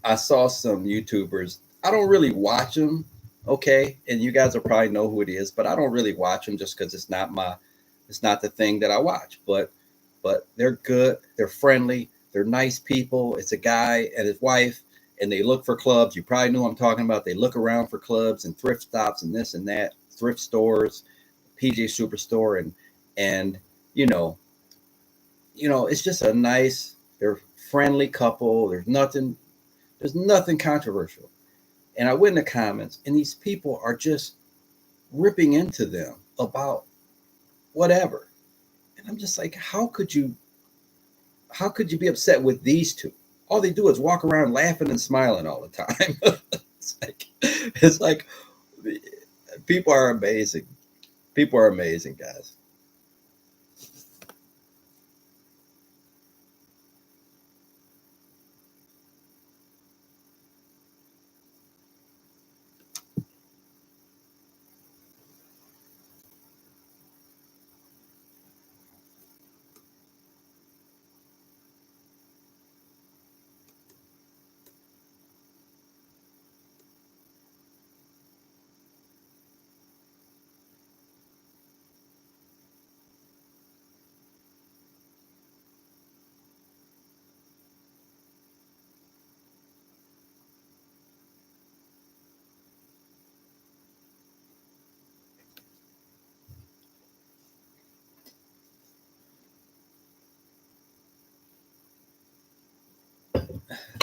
I saw some YouTubers. I don't really watch them, okay, and you guys will probably know who it is, but I don't really watch them just because it's not the thing that I watch. But they're good, they're friendly, they're nice people. It's a guy and his wife, and they look for clubs. You probably know what I'm talking about. They look around for clubs and thrift stops and this and that, thrift stores, PJ Superstore, and you know, it's just a nice, they're friendly couple. There's nothing controversial. And I went in the comments, and these people are just ripping into them about whatever. And I'm just like, how could you be upset with these two? All they do is walk around laughing and smiling all the time. it's like people are amazing. People are amazing, guys.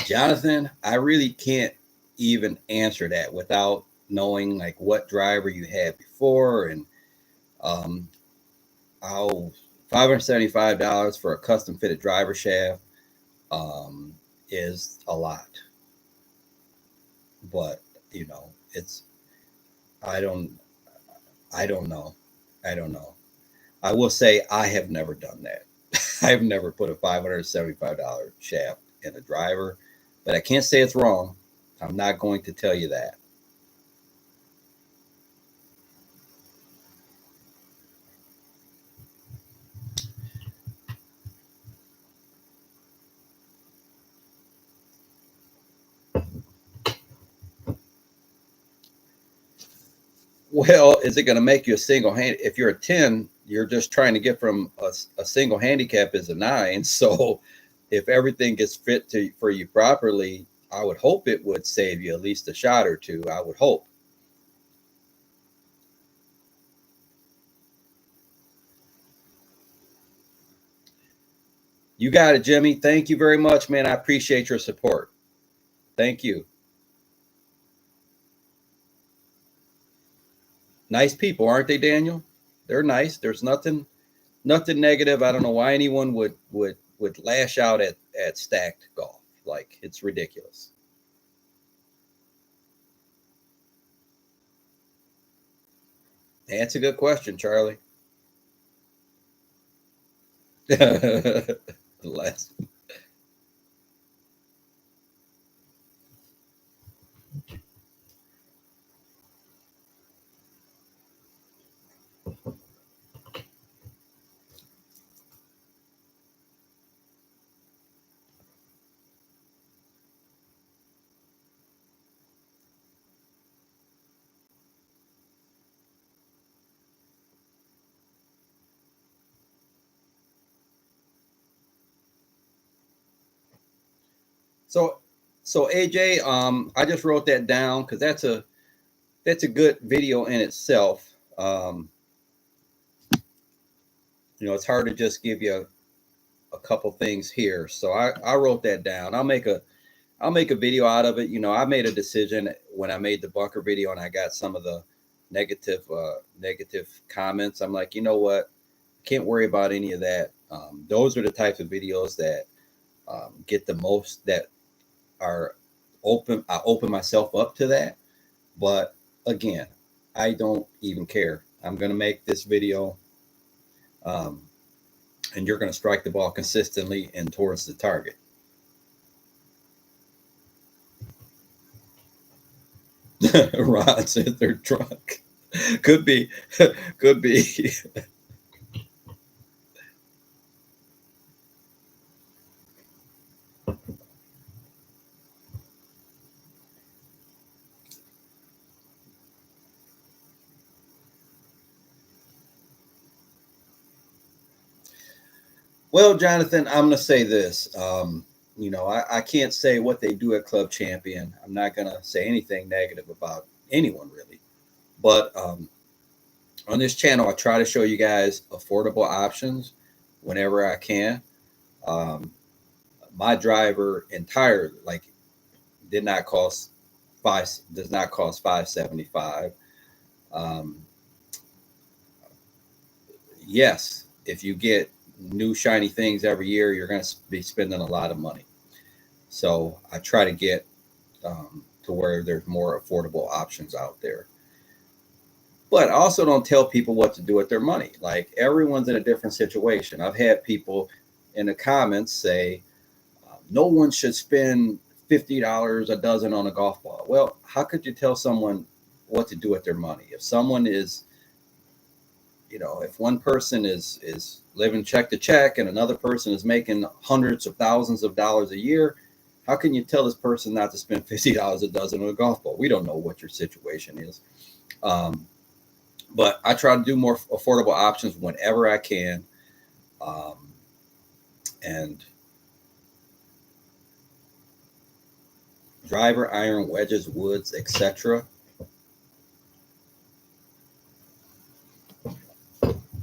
Jonathan, I really can't even answer that without knowing like what driver you had before, and um how $575 for a custom fitted driver shaft um is a lot. But it's I don't I don't know. I don't know. I will say I have never done that. I've never put a $575 shaft in a driver, but I can't say it's wrong. I'm not going to tell you that. Well, is it going to make you a single hand? If you're a 10, you're just trying to get from a single handicap is a 9. So if everything gets fit for you properly, I would hope it would save you at least a shot or two. I would hope. You got it, Jimmy. Thank you very much, man. I appreciate your support. Thank you. Nice people, aren't they, Daniel? They're nice. There's nothing negative. I don't know why anyone would lash out at stacked golf. Like, it's ridiculous. That's a good question, Charlie. Last. So so AJ, I just wrote that down because that's a good video in itself. it's hard to just give you a couple things here. So I wrote that down. I'll make a video out of it. I made a decision when I made the bunker video and I got some of the negative comments. I'm like, you know what? Can't worry about any of that. Those are the types of videos that get the most, that are open. I open myself up to that. But again, I don't even care. I'm going to make this video, um, and you're going to strike the ball consistently and towards the target. Ron said they're drunk. Could be. Could be. Well, Jonathan, I'm going to say this. I can't say what they do at Club Champion. I'm not going to say anything negative about anyone, really. But on this channel, I try to show you guys affordable options whenever I can. Um, my driver entire, like, did not cost does not cost 575. Um, yes, if you get new shiny things every year, you're going to be spending a lot of money. So I try to get to where there's more affordable options out there. But I also don't tell people what to do with their money. Like, everyone's in a different situation. I've had people in the comments say, no one should spend $50 a dozen on a golf ball. Well, how could you tell someone what to do with their money? If someone is, if one person is living check to check and another person is making hundreds of thousands of dollars a year, how can you tell this person not to spend $50 a dozen on a golf ball? We don't know what your situation is. But I try to do more affordable options whenever I can. And driver, iron, wedges, woods, etc.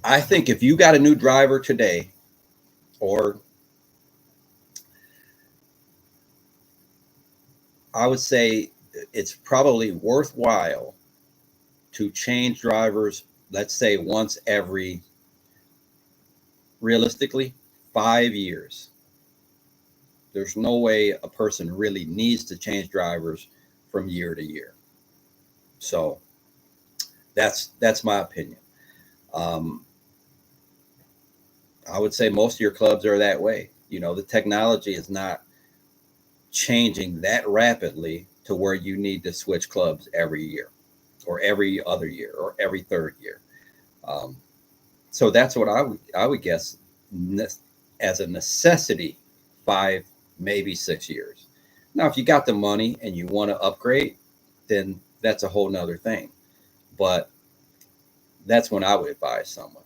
I think if you got a new driver today, or I would say it's probably worthwhile to change drivers, let's say once every, realistically, 5 years. There's no way a person really needs to change drivers from year to year. So that's my opinion. I would say most of your clubs are that way. The technology is not changing that rapidly to where you need to switch clubs every year or every other year or every third year. So that's what I would guess as a necessity, 5, maybe 6 years. Now, if you got the money and you want to upgrade, then that's a whole nother thing. But that's when I would advise someone.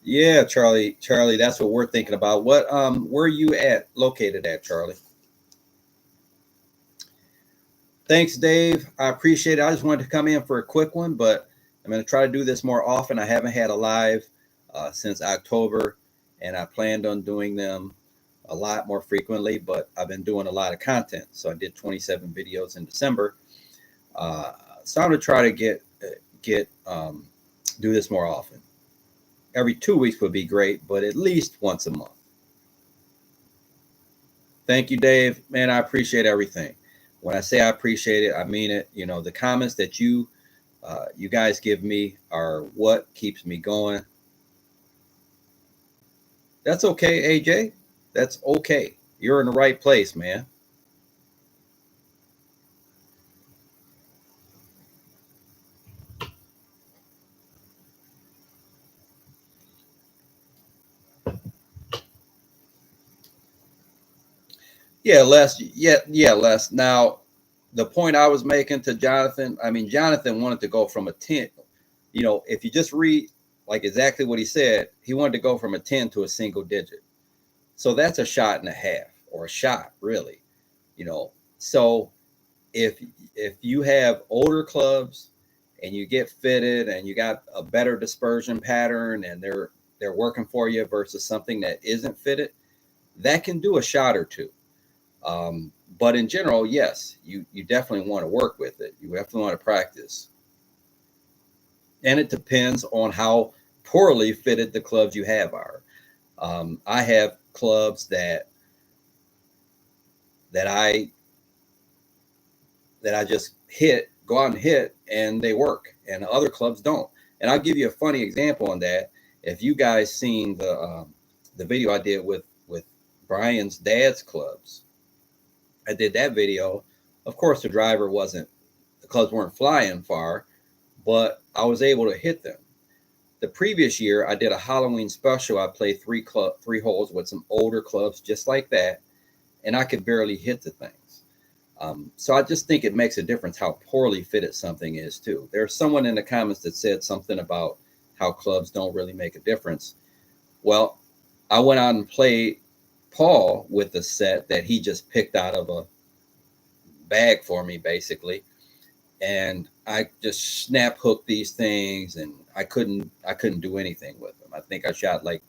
Yeah, Charlie, that's what we're thinking about. Where are you located at, Charlie? Thanks, Dave. I appreciate it. I just wanted to come in for a quick one, but I'm going to try to do this more often. I haven't had a live since October, and I planned on doing them a lot more frequently, but I've been doing a lot of content. So I did 27 videos in December. So I'm going to try to get do this more often. Every 2 weeks would be great, but at least once a month. Thank you, Dave. Man, I appreciate everything. When I say I appreciate it, I mean it. The comments that you guys give me are what keeps me going. That's okay, AJ. That's okay. You're in the right place, man. Yeah, Les. Yeah, Les. Now, the point I was making to Jonathan, I mean, Jonathan wanted to go from a 10. If you just read like exactly what he said, he wanted to go from a 10 to a single digit. So that's a shot and a half, or a shot, really. So if you have older clubs and you get fitted and you got a better dispersion pattern and they're working for you versus something that isn't fitted, that can do a shot or two. But in general, yes, you definitely want to work with it. You definitely want to practice. And it depends on how poorly fitted the clubs you have are. I have clubs that I that I just go out and hit, and they work, and other clubs don't. And I'll give you a funny example on that. If you guys seen the video I did with Brian's dad's clubs, I did that video. Of course, the clubs weren't flying far, but I was able to hit them. The previous year, I did a Halloween special. I played three holes with some older clubs, just like that, and I could barely hit the things. So I just think it makes a difference how poorly fitted something is too. There's someone in the comments that said something about how clubs don't really make a difference. Well, I went out and played Paul with a set that he just picked out of a bag for me, basically, and I just snap hooked these things, and I couldn't do anything with them. I think I shot like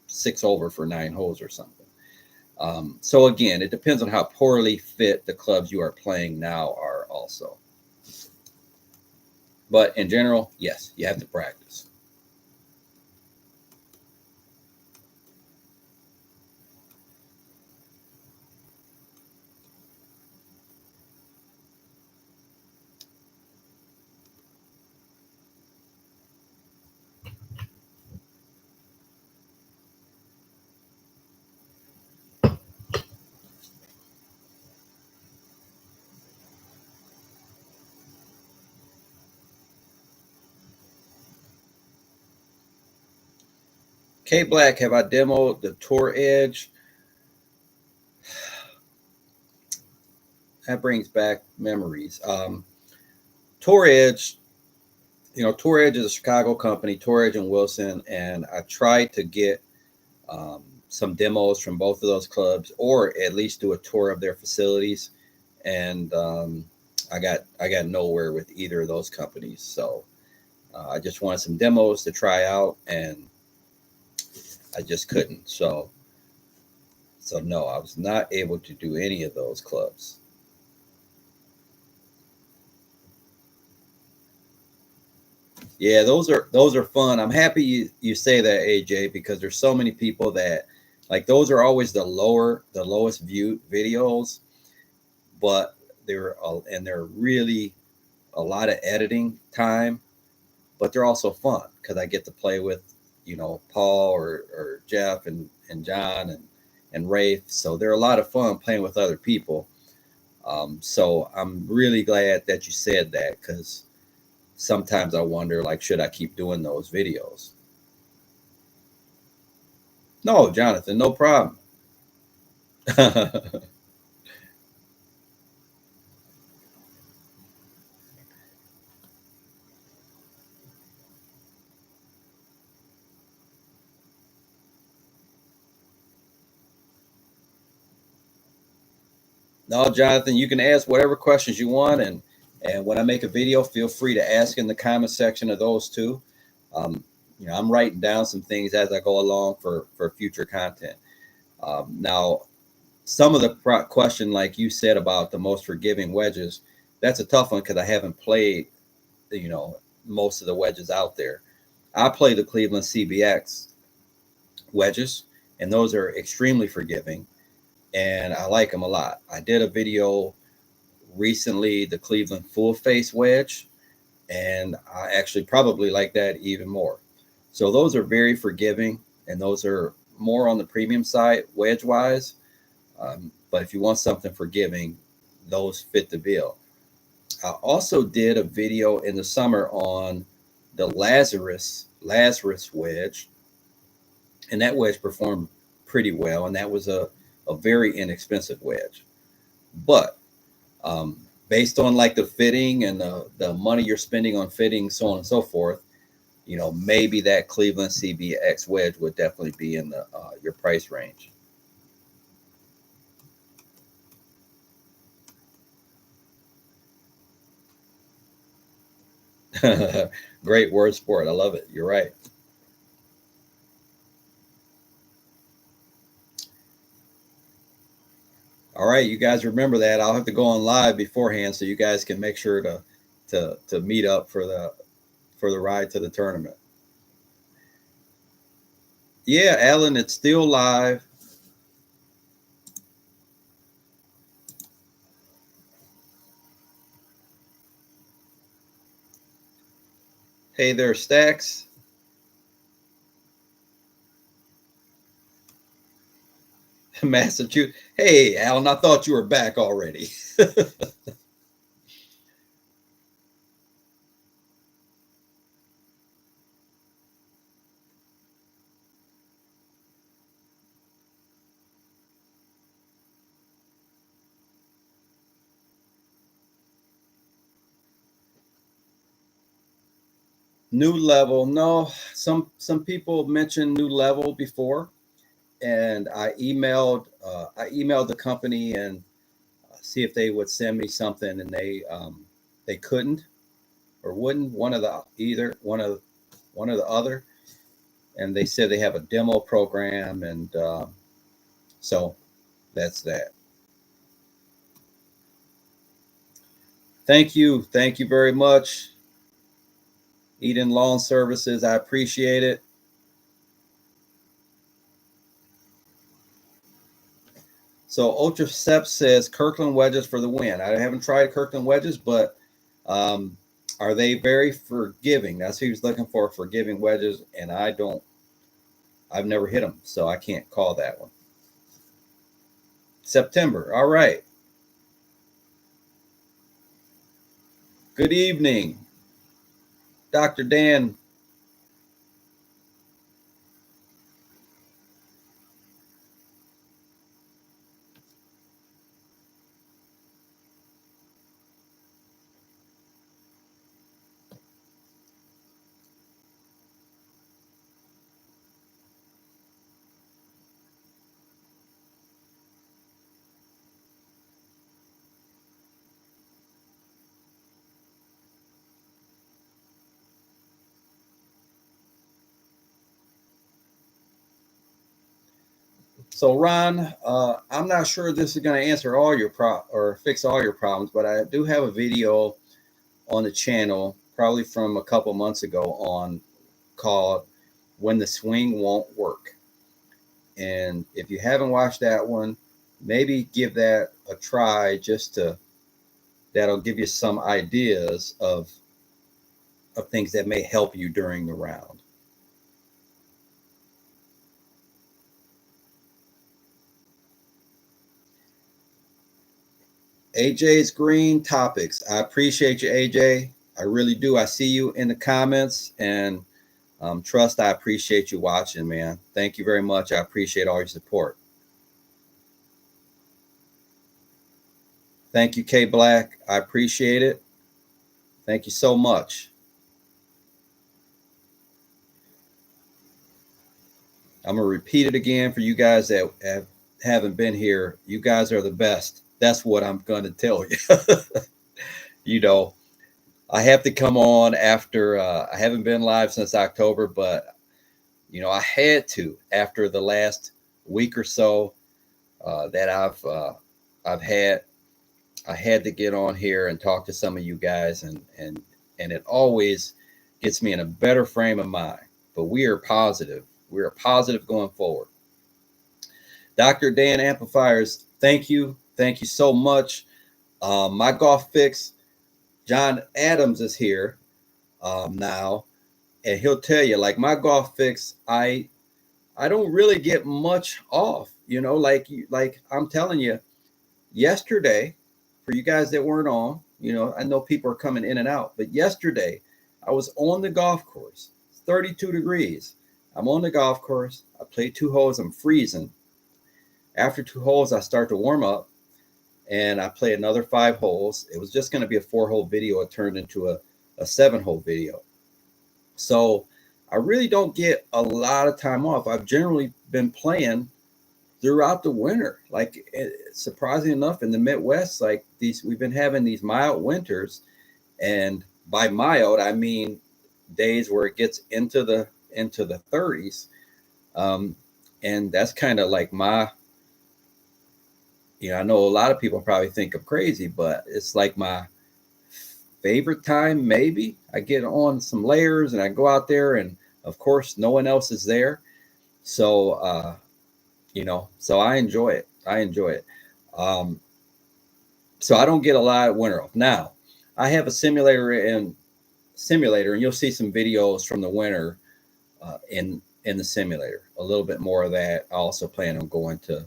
6 over for 9 holes or something. So again, it depends on how poorly fit the clubs you are playing now are also. But in general, yes, you have to practice. K Black, have I demoed the Tour Edge? That brings back memories. Tour Edge, Tour Edge is a Chicago company, Tour Edge and Wilson, and I tried to get some demos from both of those clubs, or at least do a tour of their facilities. And I got nowhere with either of those companies. So I just wanted some demos to try out, and I just couldn't. So no, I was not able to do any of those clubs. Yeah, those are fun. I'm happy you say that, AJ, because there's so many people that like those are always the lowest viewed videos, but they're really a lot of editing time, but they're also fun because I get to play with Paul or Jeff and John and Rafe. So they're a lot of fun playing with other people. So I'm really glad that you said that, because sometimes I wonder, like, should I keep doing those videos? No, Jonathan, no problem. No, Jonathan, you can ask whatever questions you want, and when I make a video, feel free to ask in the comment section of those too. Um, I'm writing down some things as I go along for future content. Now, some of the question, like you said about the most forgiving wedges, that's a tough one because I haven't played, most of the wedges out there. I play the Cleveland CBX wedges, and those are extremely forgiving, and I like them a lot. I did a video recently, the Cleveland full face wedge, and I actually probably like that even more. So those are very forgiving, and those are more on the premium side wedge wise. But if you want something forgiving, those fit the bill. I also did a video in the summer on the Lazarus wedge, and that wedge performed pretty well, and that was a very inexpensive wedge. But based on like the fitting and the money you're spending on fitting, so on and so forth, maybe that Cleveland CBX wedge would definitely be in your price range. Great word sport. I love it. You're right. All right, you guys remember that. I'll have to go on live beforehand so you guys can make sure to meet up for the ride to the tournament. Yeah, Alan, it's still live. Hey there, Stacks. Massachusetts. Hey, Alan, I thought you were back already. New level. No, some people mentioned new level before, and I emailed the company and see if they would send me something, and they couldn't or wouldn't. One of the either one or the other, and they said they have a demo program, and so that's that. Thank you very much, Eden Lawn Services. I appreciate it. So Ultra Sep says Kirkland wedges for the win. I haven't tried Kirkland wedges, but um, are they very forgiving? That's who he's looking for, forgiving wedges, and I don't. I've never hit them, so I can't call that one. September. All right. Good evening, Dr. Dan. So Ron, I'm not sure this is going to answer all your or fix all your problems, but I do have a video on the channel, probably from a couple months ago, on called "When the Swing Won't Work." And if you haven't watched that one, maybe give that a try. Just to That'll give you some ideas of things that may help you during the round. AJ's green topics. I appreciate you, AJ. I really do. I see you in the comments, and trust, I appreciate you watching, man. Thank you very much. I appreciate all your support. Thank you, K Black. I appreciate it. Thank you so much. I'm gonna repeat it again for you guys that haven't been here. You guys are the best. That's what I'm gonna tell you. You know, I have to come on after I haven't been live since October, but I had to after the last week or so that I've had. I had to get on here and talk to some of you guys, and it always gets me in a better frame of mind. But we are positive. We are positive going forward. Dr. Dan Amplifiers, thank you so much. My golf fix, John Adams is here now, and he'll tell you, like, my golf fix, I don't really get much off. Like I'm telling you, yesterday, for you guys that weren't on, I know people are coming in and out, but yesterday I was on the golf course. It's 32 degrees. I'm on the golf course. I played 2 holes. I'm freezing. After 2 holes, I start to warm up, and I play another 5 holes. It was just going to be a 4 hole video. It turned into a 7 hole video. So I really don't get a lot of time off. I've generally been playing throughout the winter. Like, surprising enough, in the Midwest, like, we've been having these mild winters, and by mild, I mean days where it gets into the 30s. Um, and that's kind of like my, I know a lot of people probably think I'm crazy, but it's like my favorite time. Maybe I get on some layers and I go out there, and of course no one else is there. So so I enjoy it. Um, so I don't get a lot of winter off. Now I have a simulator, and you'll see some videos from the winter in the simulator. A little bit more of that. I also plan on going to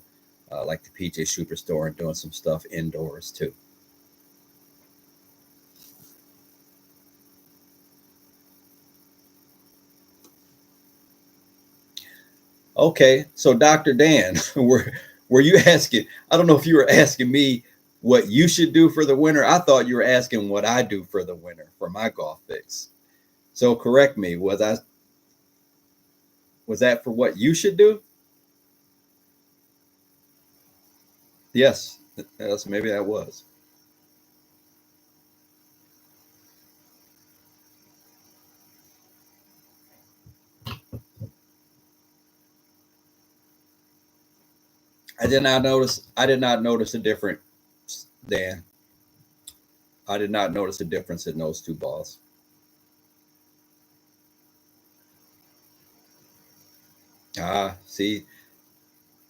like the PJ Superstore and doing some stuff indoors too. Okay, so Dr. Dan, were you asking? I don't know if you were asking me what you should do for the winter. I thought you were asking what I do for the winter for my golf fix. So correct me. Was that for what you should do? Yes, yes, maybe that was. I did not notice. I did not notice a difference, Dan. I did not notice a difference in those two balls. Ah, see.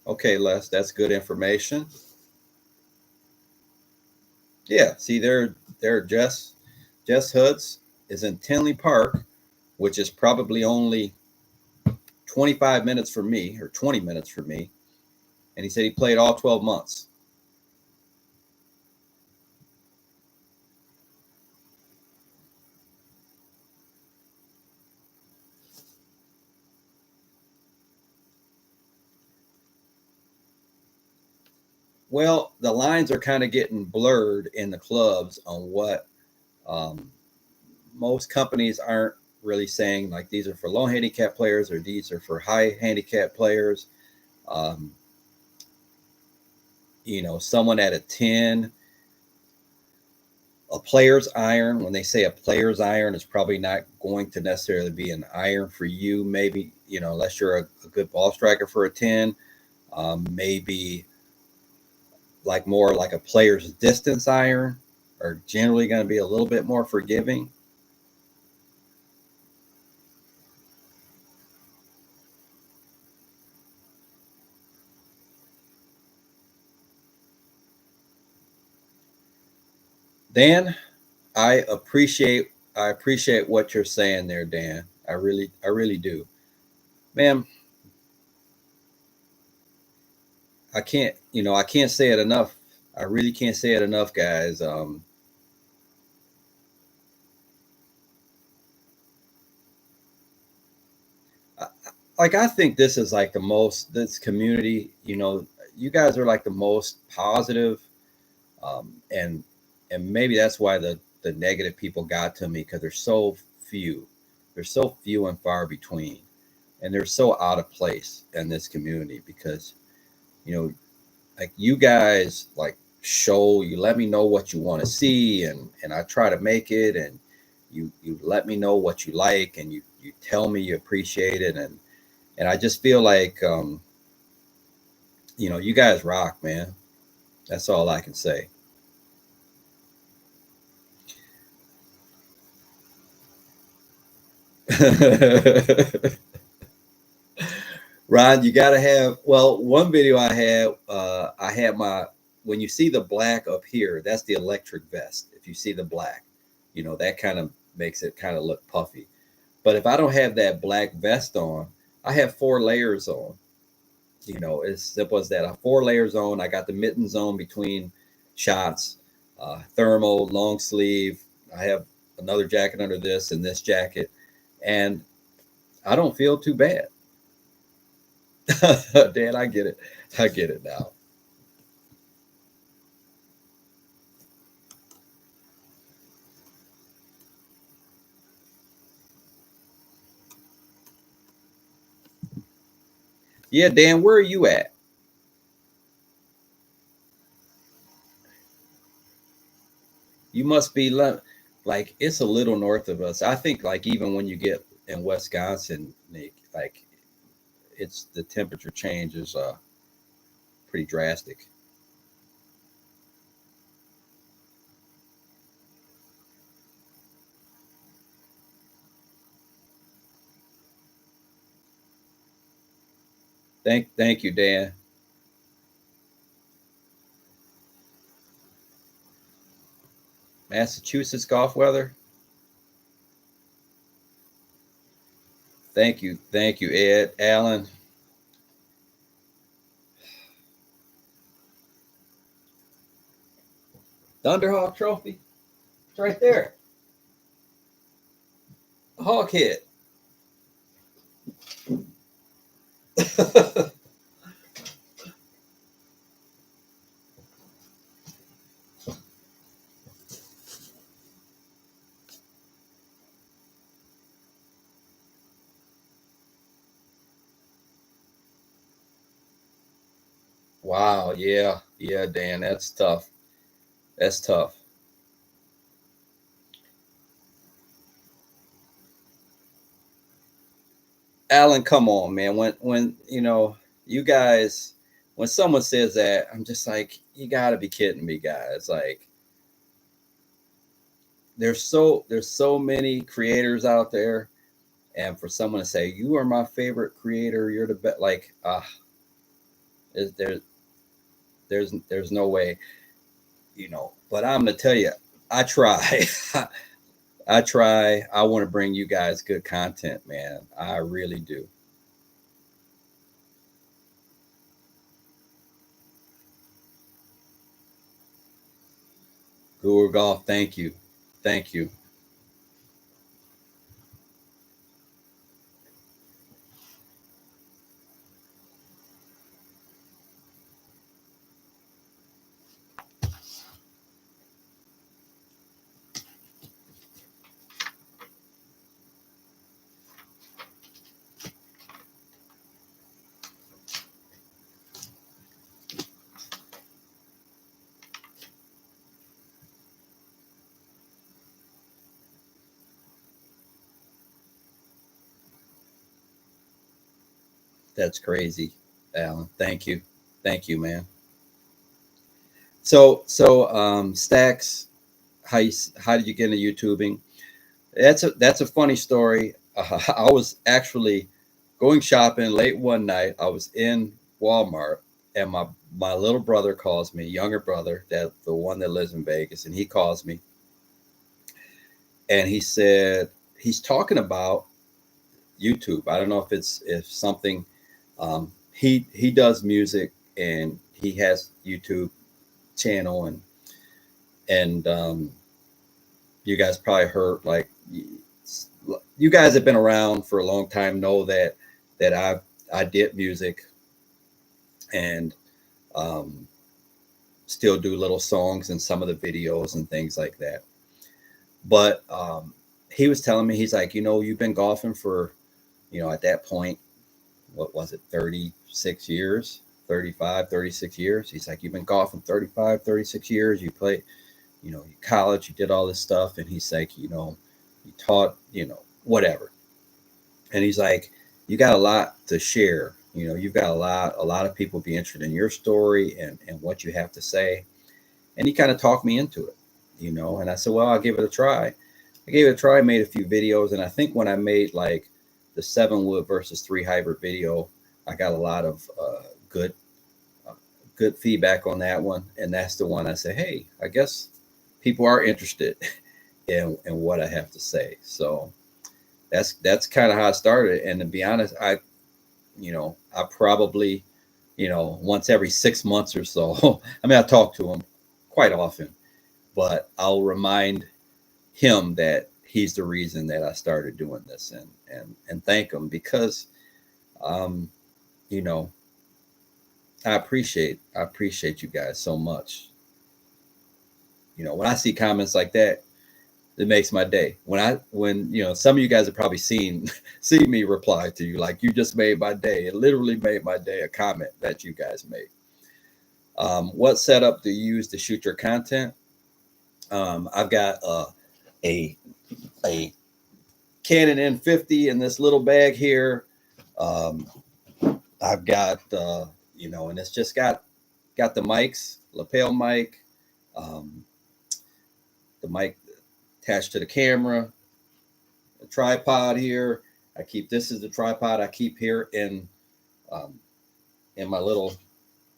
Okay, Les, that's good information. Yeah, see, there, Jess Hoods is in Tinley Park, which is probably only 25 minutes from me or 20 minutes from me, and he said he played all 12 months. Well, the lines are kind of getting blurred in the clubs on what um, most companies aren't really saying, like these are for low handicap players or these are for high handicap players. Um, someone at a 10, a player's iron. When they say a player's iron, it's probably not going to necessarily be an iron for you. Maybe, unless you're a good ball striker for a 10, maybe like more like a player's distance iron are generally going to be a little bit more forgiving. Dan, I appreciate what you're saying there, Dan. I really do. Man, I can't say it enough. I really can't say it enough, guys. I, I think this is like this community, you guys are like the most positive, and maybe that's why the negative people got to me because few. They're so few and far between, and they're so out of place in this community because you know like you guys like you let me know what you want to see, and I try to make it, and you let me know what you like, and you tell me you appreciate it, and I just feel like you guys rock, man. That's all I can say. Ron, you gotta have, well, one video I had my, when you see the black up here, that's the electric vest. If you see the black, that kind of makes it kind of look puffy. But if I don't have that black vest on, I have 4 layers on. As simple as that. I have 4 layers on. I got the mittens on between shots, thermal, long sleeve. I have another jacket under this and this jacket, and I don't feel too bad. Dan, I get it. I get it now. Yeah, Dan, where are you at? You must be. like it's a little north of us. I think like even when you get in Wisconsin, Nick, like it's the temperature change is pretty drastic. Thank you, Dan. Massachusetts golf weather. Thank you, Ed, Alan. Thunderhawk Trophy. It's right there. Hawk hit. Wow. Yeah. Yeah, Dan. That's tough. That's tough. Alan, come on, man. When you guys, when someone says that, I'm just like, you got to be kidding me, guys. Like, there's so many creators out there, and for someone to say you are my favorite creator, you're the best. Like, there there's no way, But I'm gonna tell you, I try. I try. I want to bring you guys good content, man. I really do. Guru Golf, thank you. Thank you. That's crazy, Alan. Thank you. Thank you, man. Stacks, how did you get into YouTubing? That's a funny story. I was actually going shopping late one night. I was in Walmart, and my little brother calls me, younger brother, that the one that lives in Vegas, and he calls me, and he said he's talking about YouTube. I don't know if something. He does music, and he has YouTube channel, and you guys probably heard, like, you guys have been around for a long time, know that I did music, and um, still do little songs in some of the videos and things like that. But he was telling me, he's like, you've been golfing for, at that point, what was it, 36 years, 35, 36 years. He's like, you've been golfing 35, 36 years. You play, college, you did all this stuff. And he's like, you taught, whatever. And he's like, you got a lot to share. You've got a lot of people be interested in your story and what you have to say. And he kind of talked me into it, and I said, well, I'll give it a try. I gave it a try, made a few videos. And I think when I made like the 7 wood versus 3 hybrid video, I got a lot of uh, good feedback on that one. And that's the one I say, hey, I guess people are interested in what I have to say. So that's kind of how I started. And to be honest, I probably, once every 6 months or so, I mean, I talk to him quite often, but I'll remind him that he's the reason that I started doing this, and thank him, because um, you know, I appreciate you guys so much. When I see comments like that, it makes my day. When some of you guys have probably seen me reply to you, like, you just made my day. It literally made my day, a comment that you guys made. What setup do you use to shoot your content? I've got a Canon N50 in this little bag here. I've got and it's just got the mics, lapel mic, the mic attached to the camera, a tripod here. I keep this is the tripod I keep here in my little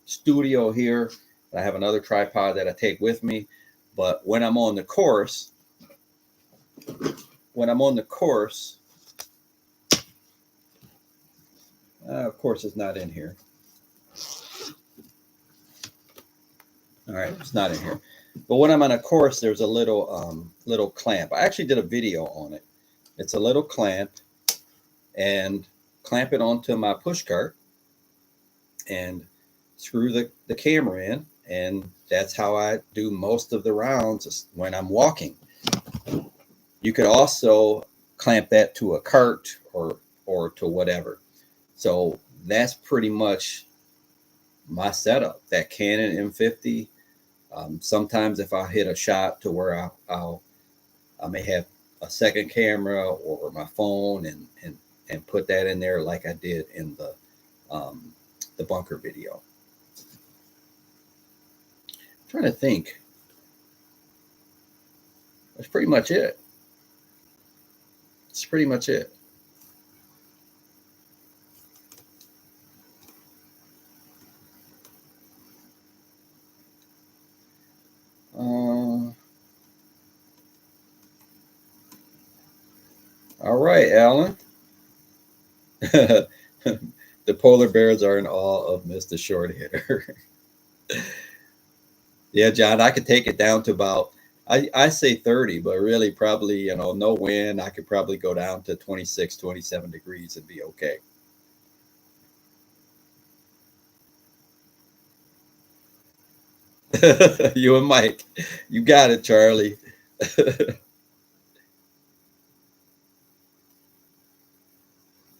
studio here. I have another tripod that I take with me. But when I'm on the course, of course it's not in here. All right, it's not in here. But when I'm on a course, there's a little clamp. I actually did a video on it. It's a little clamp, and clamp it onto my push cart and screw the camera in, and that's how I do most of the rounds when I'm walking. You could also clamp that to a cart or to whatever. So that's pretty much my setup. That Canon M50. Sometimes if I hit a shot to where I may have a second camera or my phone and put that in there like I did in the bunker video. I'm trying to think. That's pretty much it. It's pretty much it. All right, Alan. The polar bears are in awe of Mr. Shorthitter. Yeah, John, I could take it down to about, I say 30, but really probably, no wind. I could probably go down to 26, 27 degrees and be okay. You and Mike, you got it, Charlie.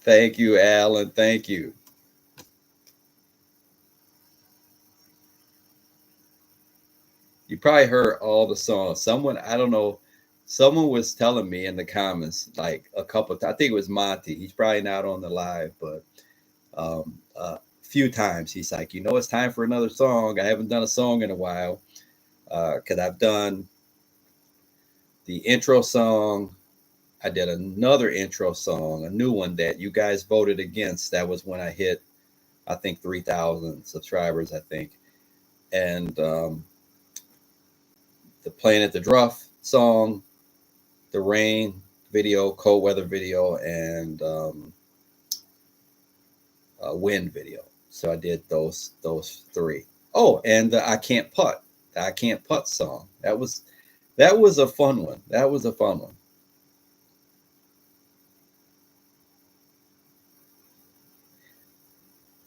Thank you, Alan. Thank you. You probably heard all the songs. Someone, I don't know, someone was telling me in the comments like a couple of times. I think it was Monty. He's probably not on the live, but a few times he's like, it's time for another song. I haven't done a song in a while because I've done the intro song. I did another intro song, a new one that you guys voted against. That was when I hit, I think, 3,000 subscribers, I think. And the Playing at the Druff song, the rain video, cold weather video, and wind video. So I did those three. Oh, and the I Can't Putt, the I Can't Putt song. That was a fun one. That was a fun one.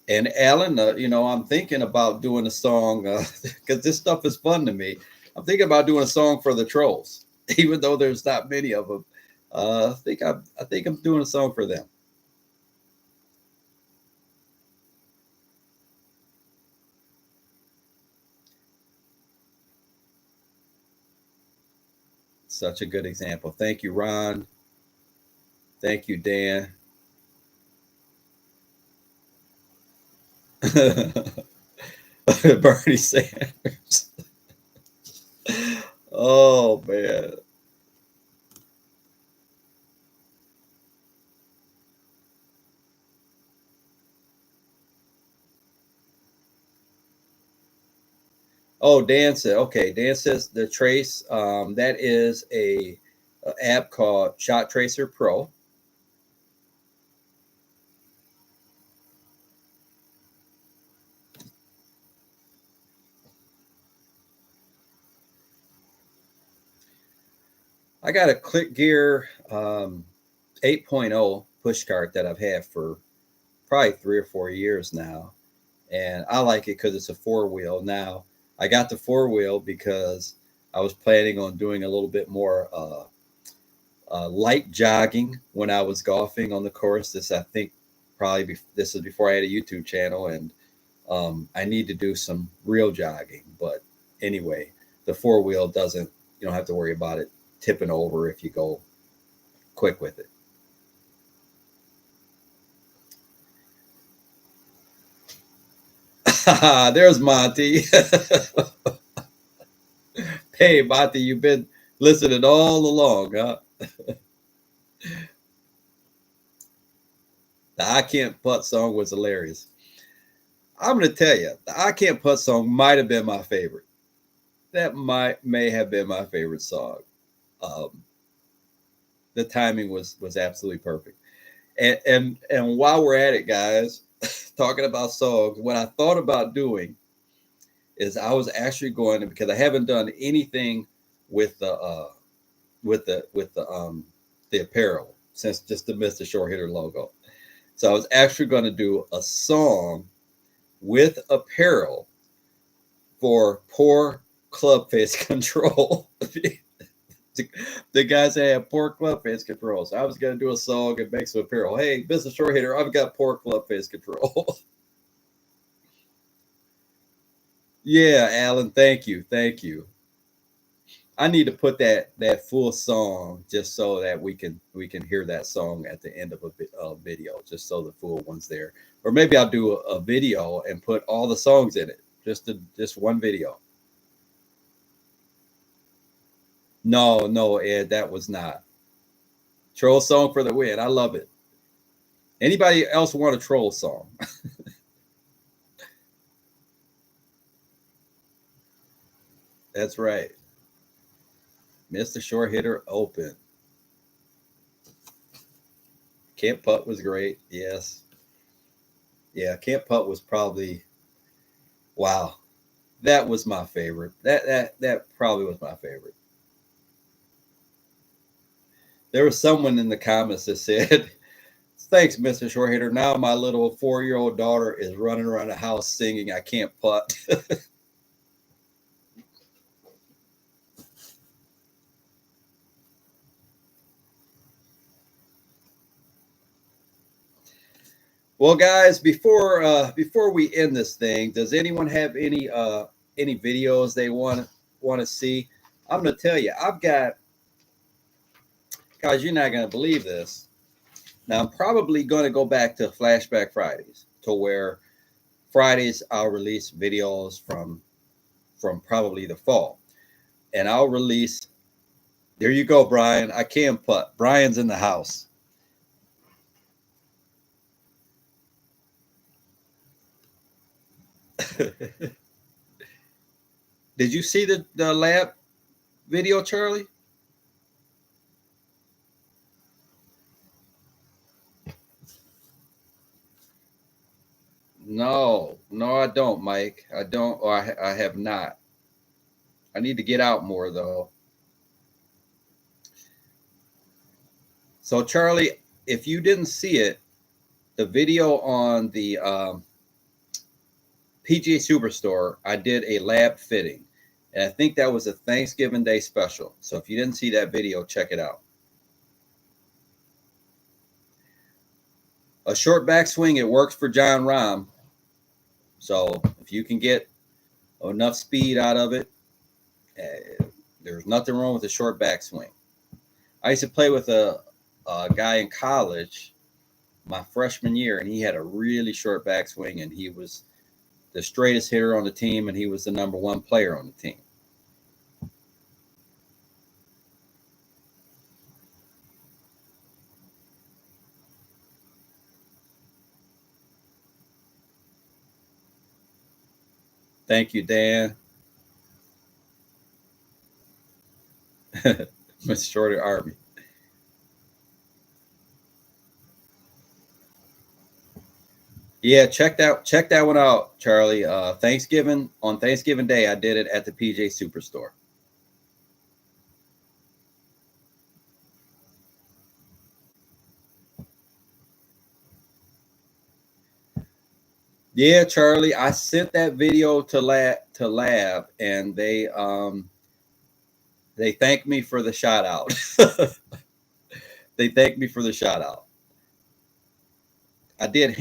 And Alan, I'm thinking about doing a song because this stuff is fun to me. I'm thinking about doing a song for the trolls, even though there's not many of them. I think I'm doing a song for them. Such a good example. Thank you, Ron. Thank you, Dan. Bernie Sanders. Oh man. Oh, Dan said, okay. Dan says the trace, that is a app called Shot Tracer Pro. I got a Click Gear 8.0 push cart that I've had for probably 3 or 4 years now. And I like it because it's a 4-wheel. Now, I got the 4-wheel because I was planning on doing a little bit more light jogging when I was golfing on the course. This, I think, this is before I had a YouTube channel, and I need to do some real jogging. But anyway, the 4-wheel doesn't, you don't have to worry about it tipping over if you go quick with it. There's Monty. Hey, Monty, you've been listening all along, huh? The I Can't Putt song was hilarious. I'm going to tell you, the I Can't Putt song might have been my favorite. That may have been my favorite song. Um, the timing was absolutely perfect. And while we're at it, guys, talking about songs, what I thought about doing is I was actually going to, because I haven't done anything with the apparel since just the Mr. Shorthitter logo. So I was actually going to do a song with apparel for poor club face control. The guys that have poor club face control. So I was going to do a song and make some apparel. Hey, Mr. Shorthitter, I've got poor club face control. Yeah, Alan, thank you. I need to put that full song just so that we can hear that song at the end of a video, just so the full one's there. Or maybe I'll do a video and put all the songs in it, just one video. No, Ed, that was not. Troll song for the win. I love it. Anybody else want a troll song? That's right. Mr. Shorthitter Open. Can't Putt was great. Yes. Yeah, Can't Putt was probably, wow. That was my favorite. That probably was my favorite. There was someone in the comments that said, "Thanks, Mr. Shorthitter. Now my little 4-year-old daughter is running around the house singing I Can't Putt." Well, guys, before we end this thing, does anyone have any videos they want to see? I'm going to tell you, I've got, guys, you're not going to believe this. Now, I'm probably going to go back to Flashback Fridays, to where Fridays I'll release videos from probably the fall, and I'll release. There you go, Brian. I can putt. Brian's in the house. Did you see the lab video, Charlie? No, I don't, Mike. I don't, or I have not. I need to get out more, though. So, Charlie, if you didn't see it, the video on the PGA Superstore, I did a lab fitting. And I think that was a Thanksgiving Day special. So if you didn't see that video, check it out. A short backswing, it works for John Rahm. So if you can get enough speed out of it, there's nothing wrong with a short backswing. I used to play with a guy in college my freshman year, and he had a really short backswing, and he was the straightest hitter on the team, and he was the number one player on the team. Thank you, Dan. Mr. Shorty Army. Yeah, check that one out, Charlie. On Thanksgiving Day, I did it at the PJ Superstore. Yeah, Charlie, I sent that video to lab, and they thanked me for the shout out. They thanked me for the shout out. I did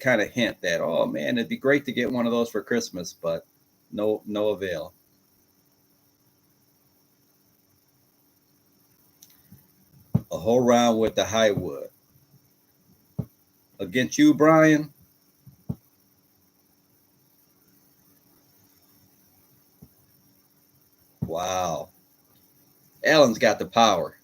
kind of hint that, oh man, it'd be great to get one of those for Christmas, but no avail. A whole round with the high wood. Against you, Brian. Wow. Alan's got the power.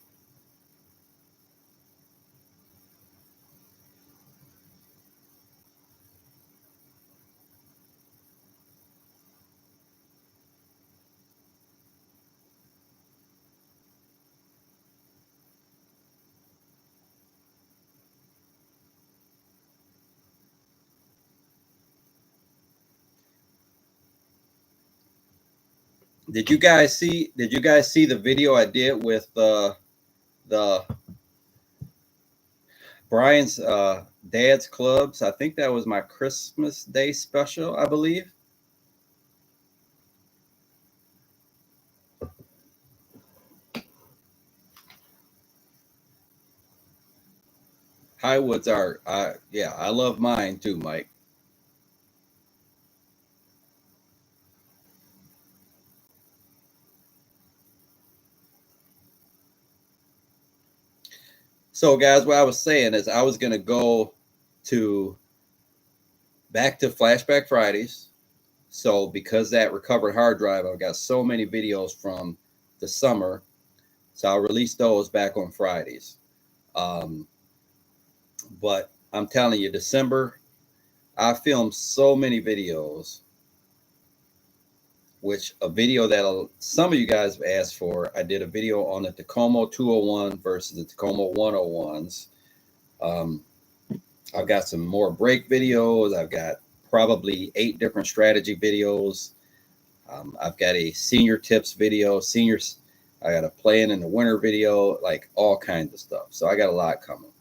Did you guys see? Did you guys see the video I did with the Brian's dad's clubs? I think that was my Christmas Day special, I believe. Highwoods are, yeah, I love mine too, Mike. So, guys, what I was saying is I was gonna go to back to Flashback Fridays. So, because that recovered hard drive, I've got so many videos from the summer. So I'll release those back on Fridays. Um, but I'm telling you, December, I filmed so many videos, which a video that some of you guys have asked for. I did a video on the Tacoma 201 versus the Tacoma 101s. I've got some more brake videos. I've got probably 8 different strategy videos. I've got a senior tips video, seniors. I got a playing in the winter video, like all kinds of stuff. So I got a lot coming.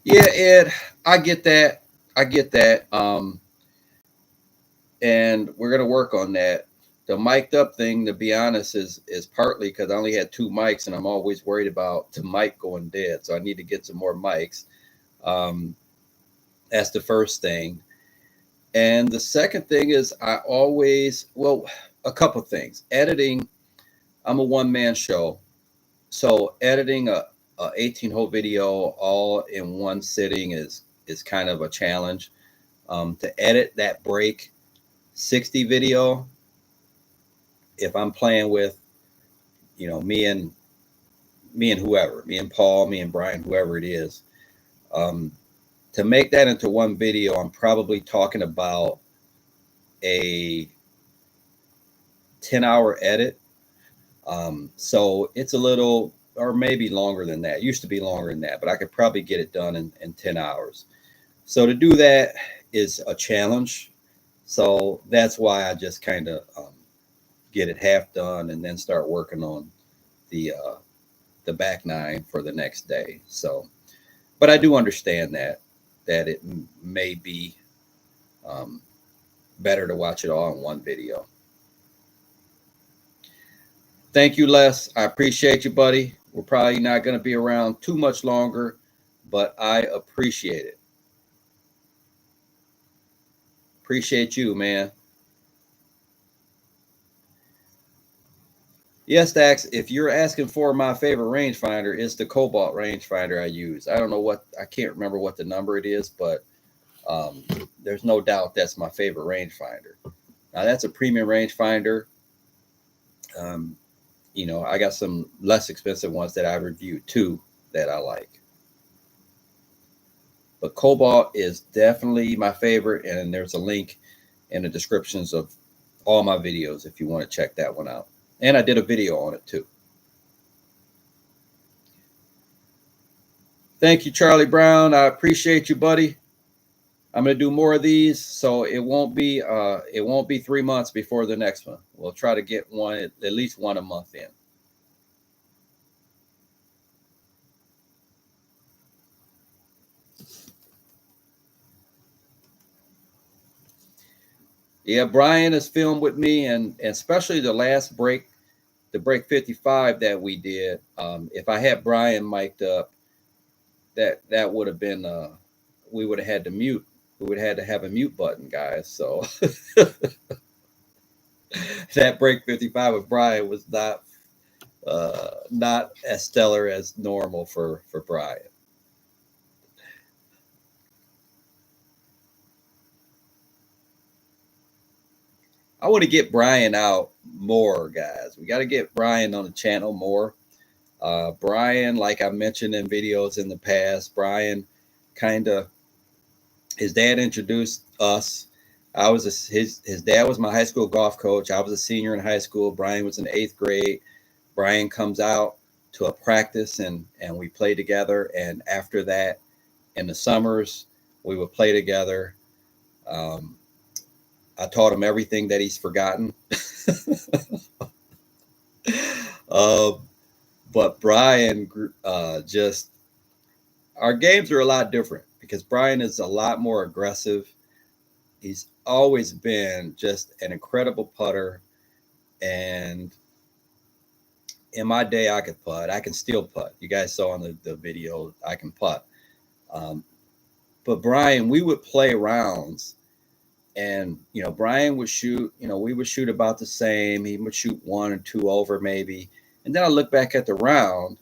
Yeah, Ed, I get that. I get that. And we're gonna work on that. The mic'd up thing, to be honest, is partly because I only had 2 mics, and I'm always worried about the mic going dead. So I need to get some more mics. That's the first thing. And the second thing is I always, well, a couple things. Editing, I'm a one-man show. So editing a 18-hole video all in one sitting is kind of a challenge. To edit that break 60 video, if I'm playing with, me and whoever, me and Paul, me and Brian, whoever it is, to make that into one video, I'm probably talking about a 10-hour edit. So it's a little, or maybe longer than that. It used to be longer than that, but I could probably get it done in 10 hours. So to do that is a challenge. So that's why I just kind of get it half done and then start working on the back 9 for the next day. So, but I do understand that it may be better to watch it all in one video. Thank you, Les. I appreciate you, buddy. We're probably not going to be around too much longer, but I appreciate it. Appreciate you, man. Yes, Dax, if you're asking for my favorite rangefinder, it's the Cobalt rangefinder I use. I don't know I can't remember what the number it is, but there's no doubt that's my favorite rangefinder. Now, that's a premium rangefinder. I got some less expensive ones that I reviewed too that I like. But Cobalt is definitely my favorite, and there's a link in the descriptions of all my videos if you want to check that one out. And I did a video on it too. Thank you, Charlie Brown. I appreciate you, buddy. I'm going to do more of these, so it won't be 3 months before the next one. We'll try to get one, at least one a month in. Yeah, Brian has filmed with me, and especially the last break, the break 55 that we did. If I had Brian mic'd up, that would have been we would have had to mute we would have to have a mute button, guys. So that break 55 with Brian was not as stellar as normal for Brian. I want to get Brian out more, guys. We got to get Brian on the channel more. Brian, like I mentioned in videos in the past, Brian kind of, his dad introduced us. His dad was my high school golf coach. I was a senior in high school. Brian was in 8th grade. Brian comes out to a practice and we play together. And after that, in the summers, we would play together. I taught him everything that he's forgotten. uh, but Brian, just, our games are a lot different because Brian is a lot more aggressive. He's always been just an incredible putter. And in my day, I could putt. I can still putt. You guys saw in the video, I can putt. But Brian, we would play rounds. And, Brian would shoot, we would shoot about the same. He would shoot 1 or 2 over maybe. And then I look back at the round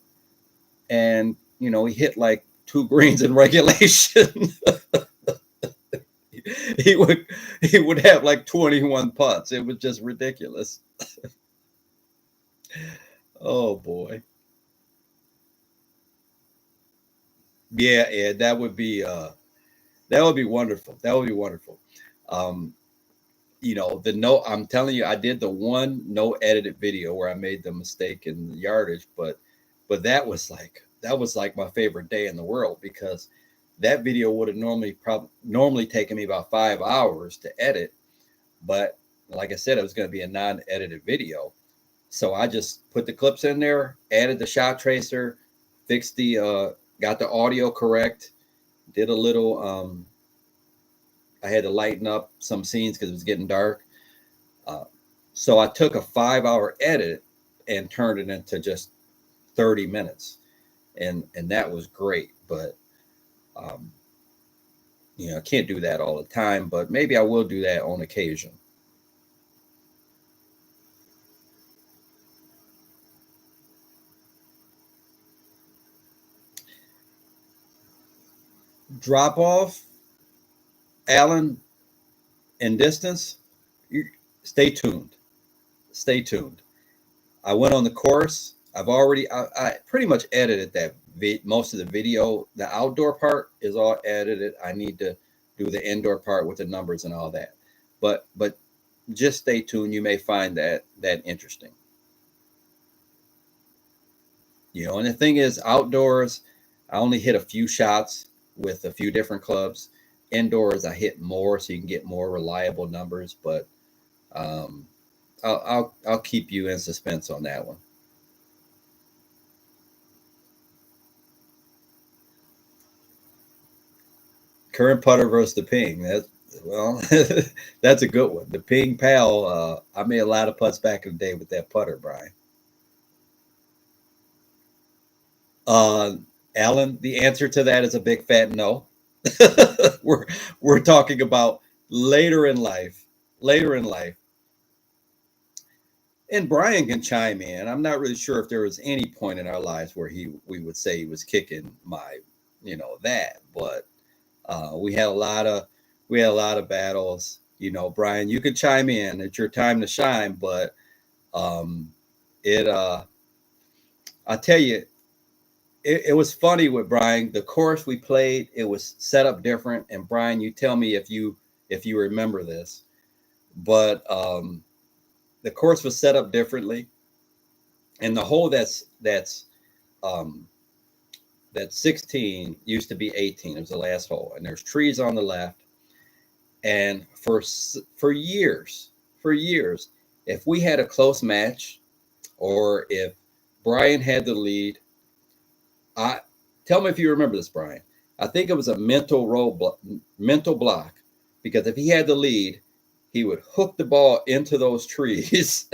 and, he hit like 2 greens in regulation. he would have like 21 putts. It was just ridiculous. Oh boy. Yeah, that would be wonderful. That would be wonderful. I'm telling you, I did the one no edited video where I made the mistake in the yardage, but that was like my favorite day in the world, because that video would have normally taken me about 5 hours to edit. But like I said, it was going to be a non-edited video. So I just put the clips in there, added the shot tracer, fixed got the audio correct, did a little, I had to lighten up some scenes because it was getting dark. So I took a 5-hour edit and turned it into just 30 minutes. And that was great. But, I can't do that all the time, but maybe I will do that on occasion. Drop off, Alan, and distance, stay tuned. Stay tuned. I went on the course. I pretty much edited that most of the video. The outdoor part is all edited. I need to do the indoor part with the numbers and all that. But just stay tuned. You may find that interesting. And the thing is, outdoors, I only hit a few shots with a few different clubs. Indoors, I hit more, so you can get more reliable numbers. But I'll keep you in suspense on that one. Current putter versus the ping. That's a good one. The ping pal. I made a lot of putts back in the day with that putter, Brian. Alan, the answer to that is a big fat no. we're talking about later in life. Later in life. And Brian can chime in. I'm not really sure if there was any point in our lives where we would say he was kicking my, that. But we had a lot of battles. Brian, you can chime in. It's your time to shine. But I tell you, it was funny with Brian. The course we played, it was set up different. And Brian, you tell me if you remember this, but the course was set up differently, and the hole that's 16 used to be 18. It was the last hole, and there's trees on the left. And for years, if we had a close match, or if Brian had the lead, tell me if you remember this, Brian. I think it was a mental block, because if he had the lead, he would hook the ball into those trees.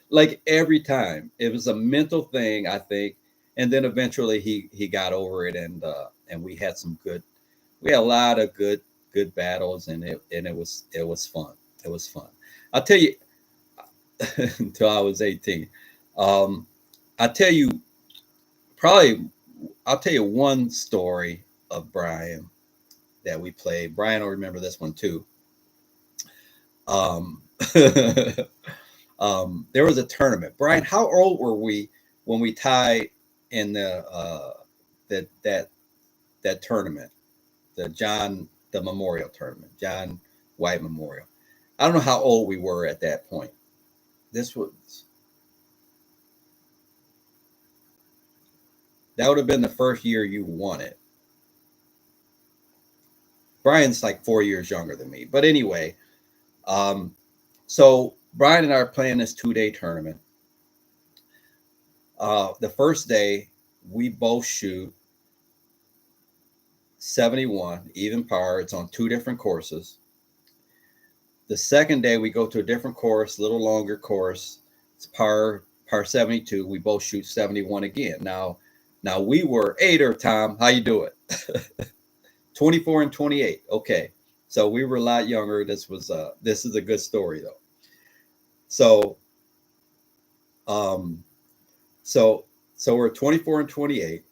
Like every time. It was a mental thing, I think. And then eventually he got over it, and we had some good We had a lot of good battles, and it was fun. It was fun. I'll tell you, until I was 18. Um, I tell you probably I'll tell you one story of Brian that we played. Brian will remember this one too. Um, there was a tournament. Brian, how old were we when we tied in that tournament, the Memorial tournament, John White Memorial? I don't know how old we were at that point. This was that would have been the first year you won it. Brian's like 4 years younger than me, but anyway, um, so Brian and I are playing this 2 day tournament. The first day, we both shoot 71, even par. It's on two different courses. The second day, we go to a different course, a little longer course. It's par 72. We both shoot 71 again. Now we were eighter, Tom. How you do it? 24 and 28. Okay. So we were a lot younger. This is a good story though. So um so so we're 24 and 28,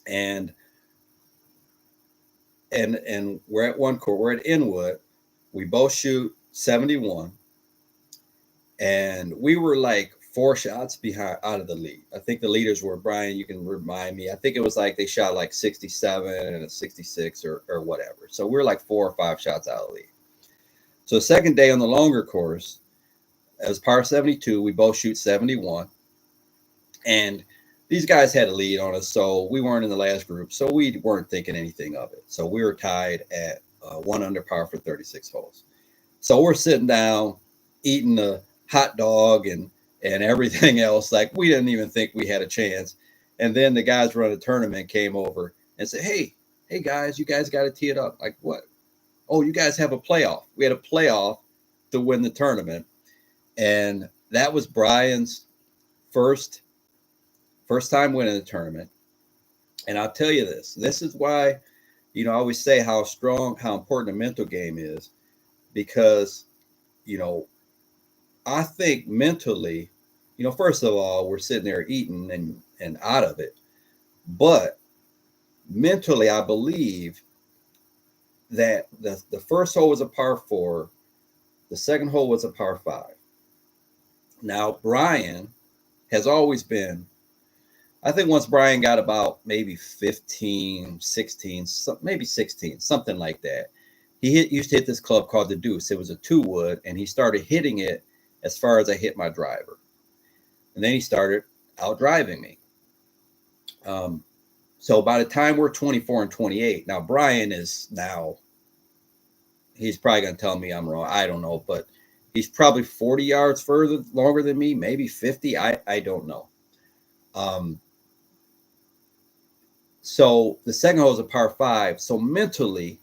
and we're at one court. We're at Inwood. We both shoot 71, and we were like 4 shots behind out of the lead. I think the leaders were, Brian, you can remind me. I think it was like they shot like 67 and a 66 or whatever. So we were like 4 or 5 shots out of the lead. So the second day on the longer course, as par 72, we both shoot 71. And these guys had a lead on us, so we weren't in the last group, so we weren't thinking anything of it. So we were tied at 1 under par for 36 holes. So we're sitting down, eating a hot dog and everything else. Like, we didn't even think we had a chance. And then the guys running the tournament came over and said, hey guys, you guys got to tee it up. Like, what? Oh, you guys have a playoff. We had a playoff to win the tournament. And that was Brian's first time winning the tournament. And I'll tell you this is why, I always say how important a mental game is, because, I think mentally, first of all, we're sitting there eating and out of it. But mentally, I believe that the first hole was a par 4. The second hole was a par 5. Now, Brian has always been, I think once Brian got about maybe 15, 16, maybe 16, something like that, he used to hit this club called the Deuce. It was a 2-wood, and he started hitting it as far as I hit my driver. And then he started out driving me. So by the time we're 24 and 28, now Brian is he's probably going to tell me I'm wrong. I don't know, but he's probably 40 yards longer than me, maybe 50. I don't know. So the second hole is a par 5. So mentally,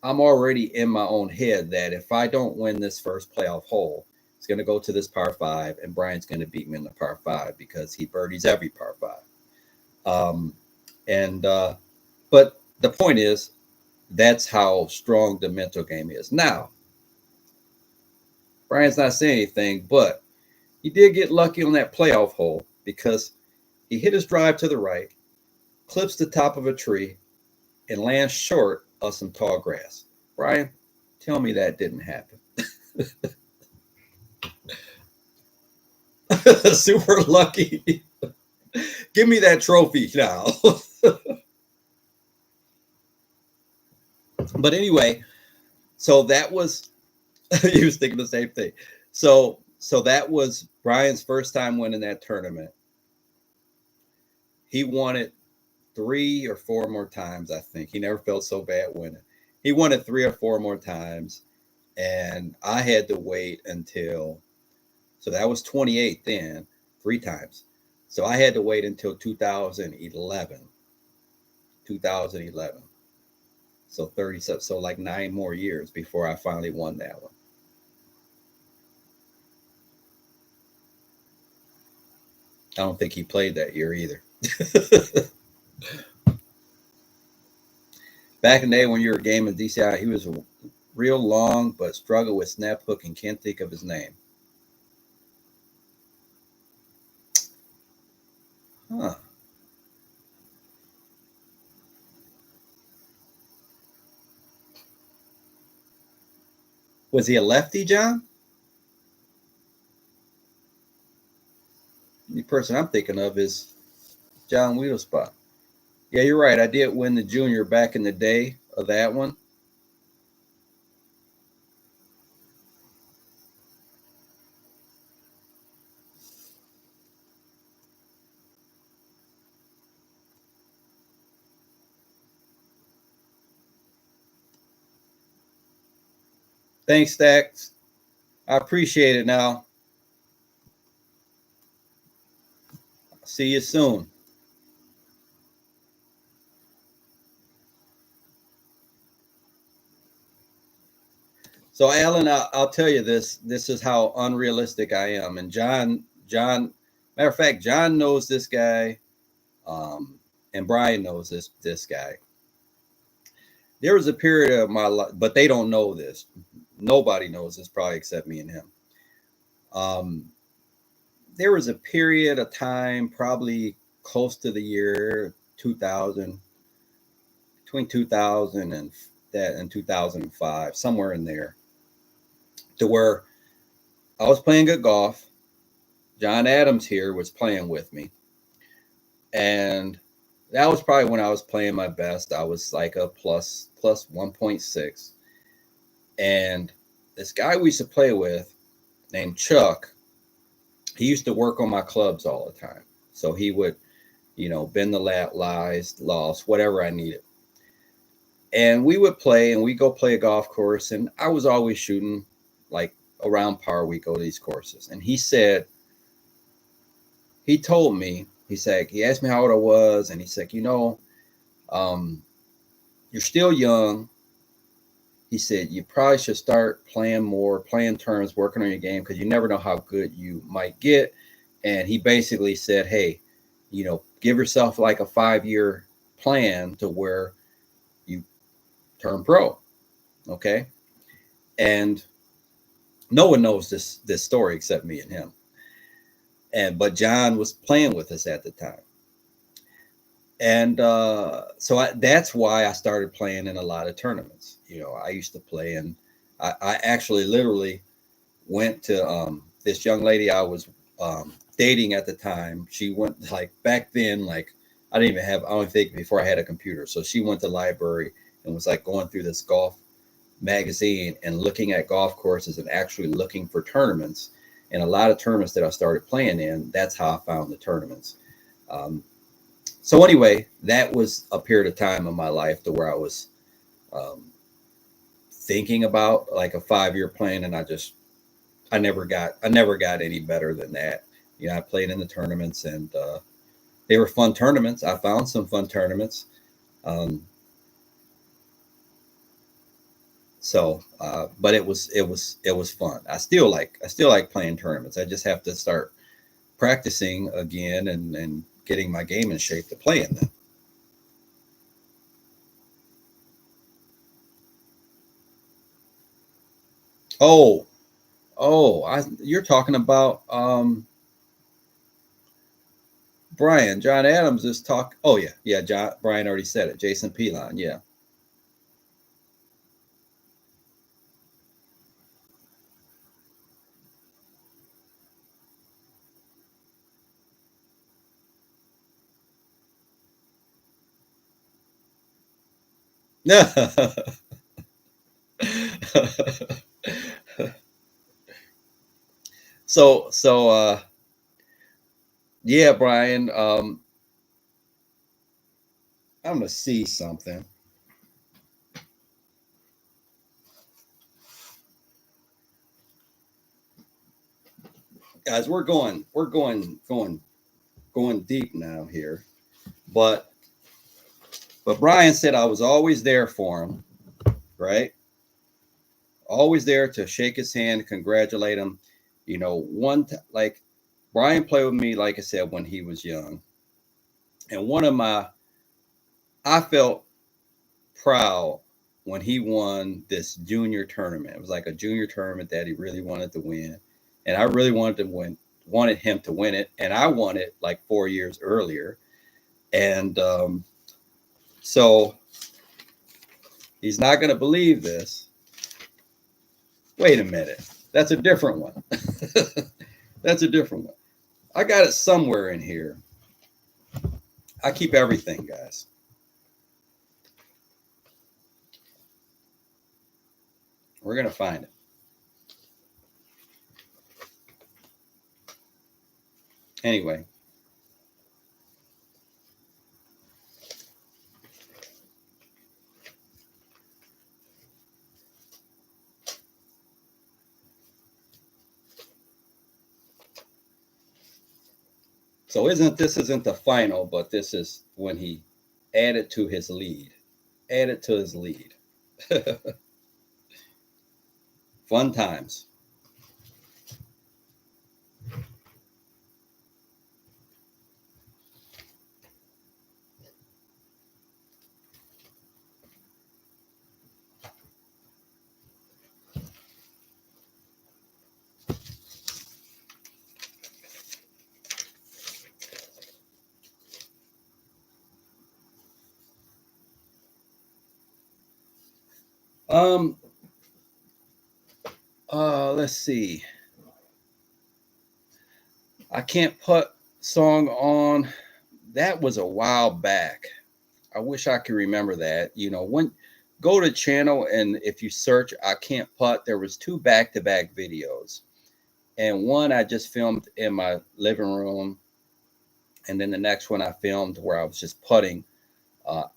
I'm already in my own head that if I don't win this first playoff hole, it's going to go to this par 5, and Brian's going to beat me in the par 5 because he birdies every par 5. But the point is, that's how strong the mental game is. Now, Brian's not saying anything, but he did get lucky on that playoff hole because he hit his drive to the right, clips the top of a tree, and lands short of some tall grass. Brian, tell me that didn't happen. Super lucky. Give me that trophy now. But anyway, so that was, he was thinking the same thing. So that was Brian's first time winning that tournament. He won it 3 or 4 more times, I think. He never felt so bad winning. He won it 3 or 4 more times, and I had to wait until, so that was 28 then, 3 times. So I had to wait until 2011. So 30, so like 9 more years before I finally won that one. I don't think he played that year either. Back in the day when you were gaming DCI, he was real long but struggled with snap hook and can't think of his name. Huh. Was he a lefty, John? The person I'm thinking of is John Wheelspot. Yeah, you're right. I did win the junior back in the day of that one. Thanks, Stacks. I appreciate it now. See you soon. So, Alan, I'll tell you this. This is how unrealistic I am. And matter of fact, John knows this guy, and Brian knows this guy. There was a period of my life, but they don't know this. Nobody knows this, probably except me and him. There was a period of time, probably close to the year 2000, between 2000 and that and 2005, somewhere in there, to where I was playing good golf. John Adams here was playing with me, and that was probably when I was playing my best. I was like a plus 1.6, and this guy we used to play with named Chuck, he used to work on my clubs all the time. So he would, bend the lies, lost, whatever I needed. And we would play, and we go play a golf course, and I was always shooting like around par. We go to these courses, and he told me, he asked me how old I was, and he said, you're still young. He said, you probably should start playing terms, working on your game, because you never know how good you might get. And he basically said, hey, give yourself like a 5-year plan to where you turn pro. Okay. And no one knows this story except me and him. But John was playing with us at the time. And so that's why I started playing in a lot of tournaments. I used to play, and I actually literally went to this young lady I was dating at the time. She went, like, back then, like, I don't think before I had a computer. So she went to the library and was like going through this golf magazine and looking at golf courses and actually looking for tournaments. And a lot of tournaments that I started playing in, that's how I found the tournaments. So anyway, that was a period of time in my life to where I was thinking about like a 5-year plan, and I never got any better than that. I played in the tournaments, and they were fun tournaments. I found some fun tournaments. But it was fun. I still like playing tournaments. I just have to start practicing again and getting my game in shape to play in them. Oh, you're talking about Brian. John Adams is talk. Oh yeah. Brian already said it. Jason Pilon, yeah. So yeah, Brian. I'm gonna see something. Guys, we're going deep now here. But Brian said I was always there for him, right? Always there to shake his hand, congratulate him. Like Brian played with me, like I said, when he was young. And I felt proud when he won this junior tournament. It was like a junior tournament that he really wanted to win, and I really wanted him to win it, and I won it like 4 years earlier, and so he's not going to believe this. Wait a minute, that's a different one. That's a different one. I got it somewhere in here. I keep everything, guys. We're going to find it. Anyway. So this isn't the final, but this is when he added to his lead. Added to his lead. Fun times. Let's see. I can't put song on. That was a while back. I wish I could remember that. When go to channel, and if you search I Can't Putt, there was 2 back-to-back videos. And one I just filmed in my living room. And then the next one I filmed where I was just putting.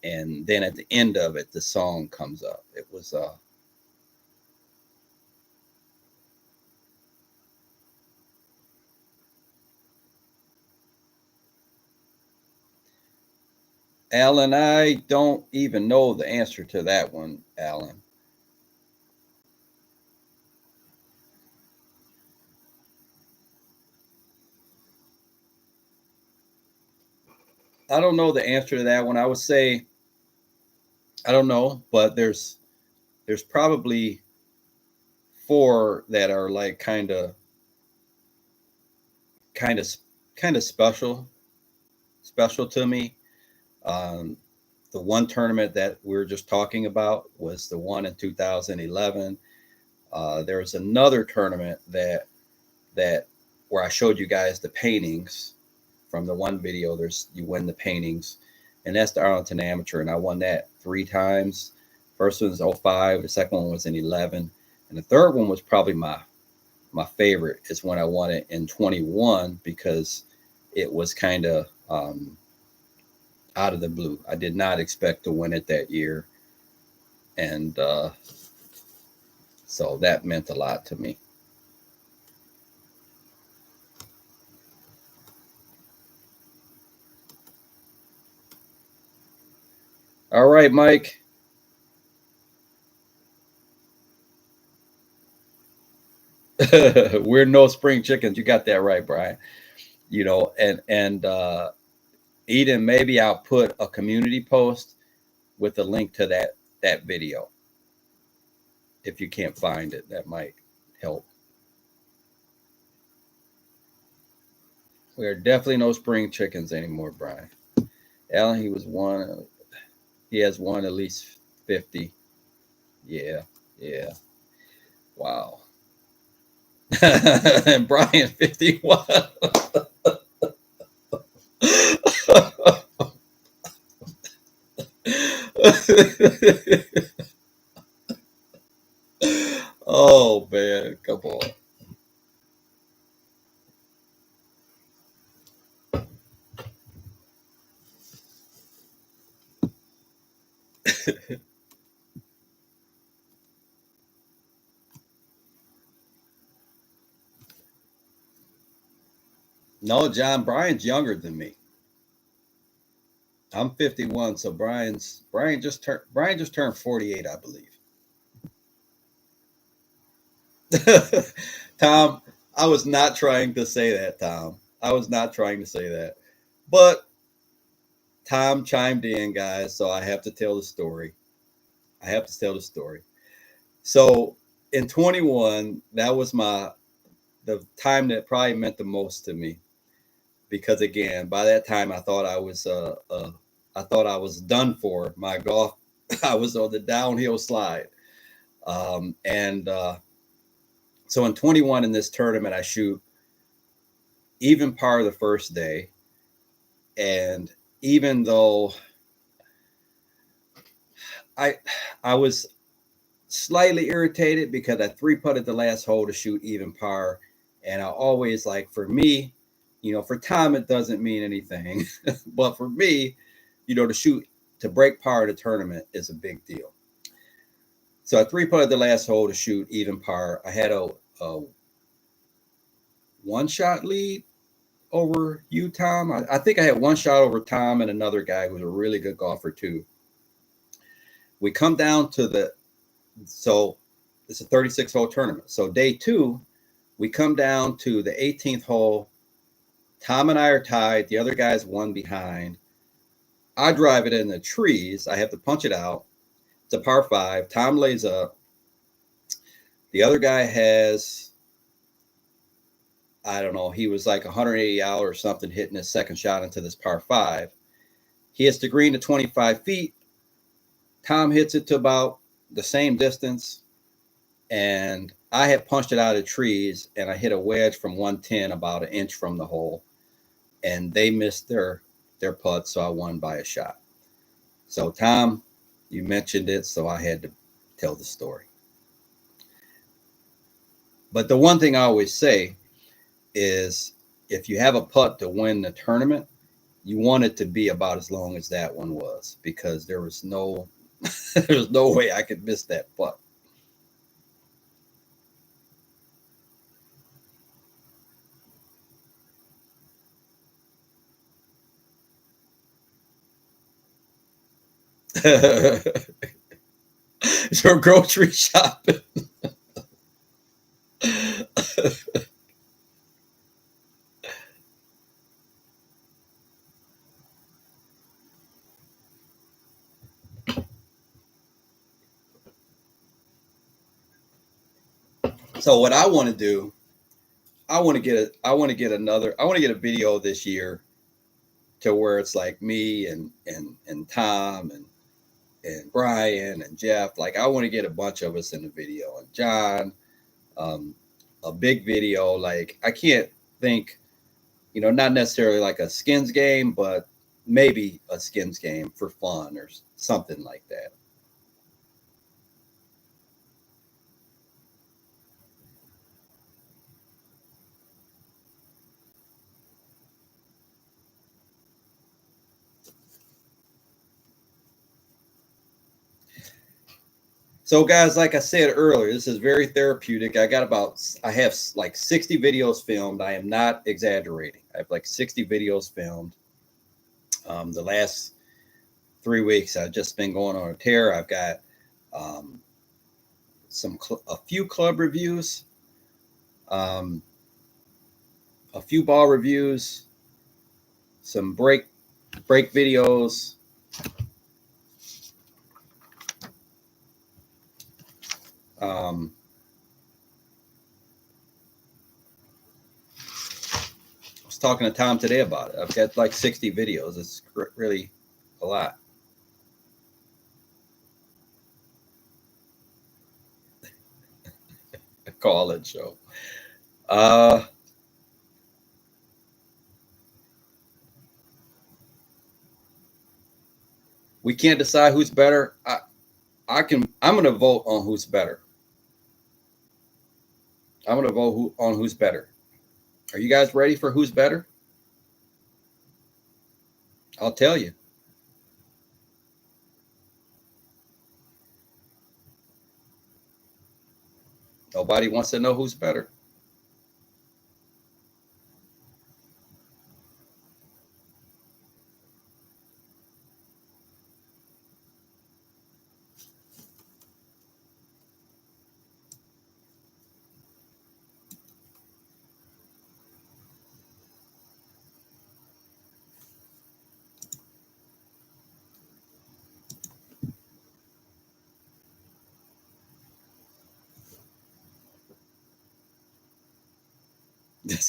And then at the end of it, the song comes up. It was Alan, I don't even know the answer to that one, Alan. I don't know the answer to that one. I would say I don't know, but there's probably 4 that are like kind of special to me. The one tournament that we were just talking about was the one in 2011. There's another tournament that where I showed you guys the paintings from the one video. You win the paintings, and that's the Arlington Amateur, and I won that 3 times. First one was 05, the second one was in 11, and the third one was probably my favorite. Is when I won it in 21, because it was kind of out of the blue. I did not expect to win it that year, and so that meant a lot to me. All right, Mike. We're no spring chickens. You got that right, Brian. And Eden, maybe I'll put a community post with a link to that video. If you can't find it, that might help. We are definitely no spring chickens anymore, Brian. Alan, he has won at least 50. Yeah. Wow. And Brian 51. Oh man, come on. No, John, Brian's younger than me. I'm 51, so Brian just turned 48, I believe. Tom, I was not trying to say that, Tom. I was not trying to say that. But Tom chimed in, guys, so I have to tell the story. I have to tell the story. So in 21, that was the time that probably meant the most to me, because again, by that time I thought I was done for my golf. I was on the downhill slide, and so in 21 in this tournament, I shoot even par the first day, and even though I I was slightly irritated because I three putted the last hole to shoot even par, and I always like, for me, for Tom it doesn't mean anything, but for me, to break par in a tournament is a big deal. So I three putted the last hole to shoot even par. I had a one shot lead over you, Tom. I think I had one shot over Tom and another guy who's a really good golfer too. We come down to so it's a 36 hole tournament. So day two, we come down to the 18th hole. Tom and I are tied. The other guy's one behind. I drive it in the trees. I have to punch it out. It's a par five. Tom lays up. The other guy has, I don't know, he was like 180 out or something, hitting his second shot into this par five. He hits the green to 25 feet. Tom hits it to about the same distance. And I had punched it out of trees, and I hit a wedge from 110 about an inch from the hole. And they missed their putt, so I won by a shot. So, Tom, you mentioned it, so I had to tell the story. But the one thing I always say is, if you have a putt to win the tournament, you want it to be about as long as that one was, because there was no way I could miss that putt. So grocery shopping. So what I want to do, I want to get a video this year to where it's like me and Tom and Brian and Jeff. Like, I want to get a bunch of us in the video, and John, um, a big video. Like, I can't think, not necessarily like a skins game, but maybe a skins game for fun or something like that. So, guys, like I said earlier, this is very therapeutic. I have like 60 videos filmed. I am not exaggerating. I have like 60 videos filmed. The last 3 weeks, I've just been going on a tear. I've got um, a few club reviews, um, a few ball reviews, some break videos. Um, I was talking to Tom today about it. I've got like 60 videos. It's really a lot. A call-in show. We can't decide who's better. I'm going to vote on who's better. I'm going to vote on who's better. Are you guys ready for who's better? I'll tell you. Nobody wants to know who's better.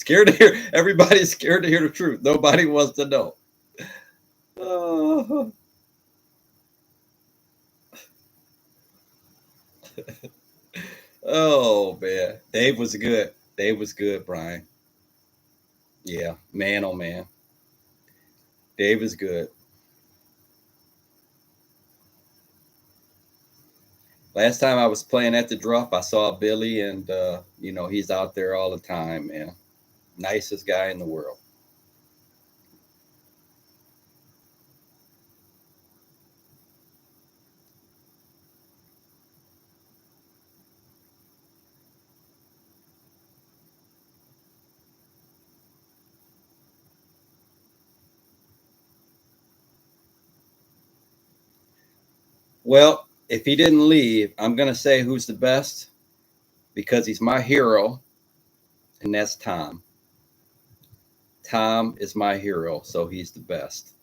Scared to hear. Everybody's scared to hear the truth. Nobody wants to know. Oh, oh man, Dave was good. Dave was good, Brian. Yeah, man, oh man, Dave is good. Last time I was playing at the Druff, I saw Billy, and he's out there all the time, man. Nicest guy in the world. Well, if he didn't leave, I'm gonna say who's the best because he's my hero, and that's Tom. Tom is my hero, so he's the best.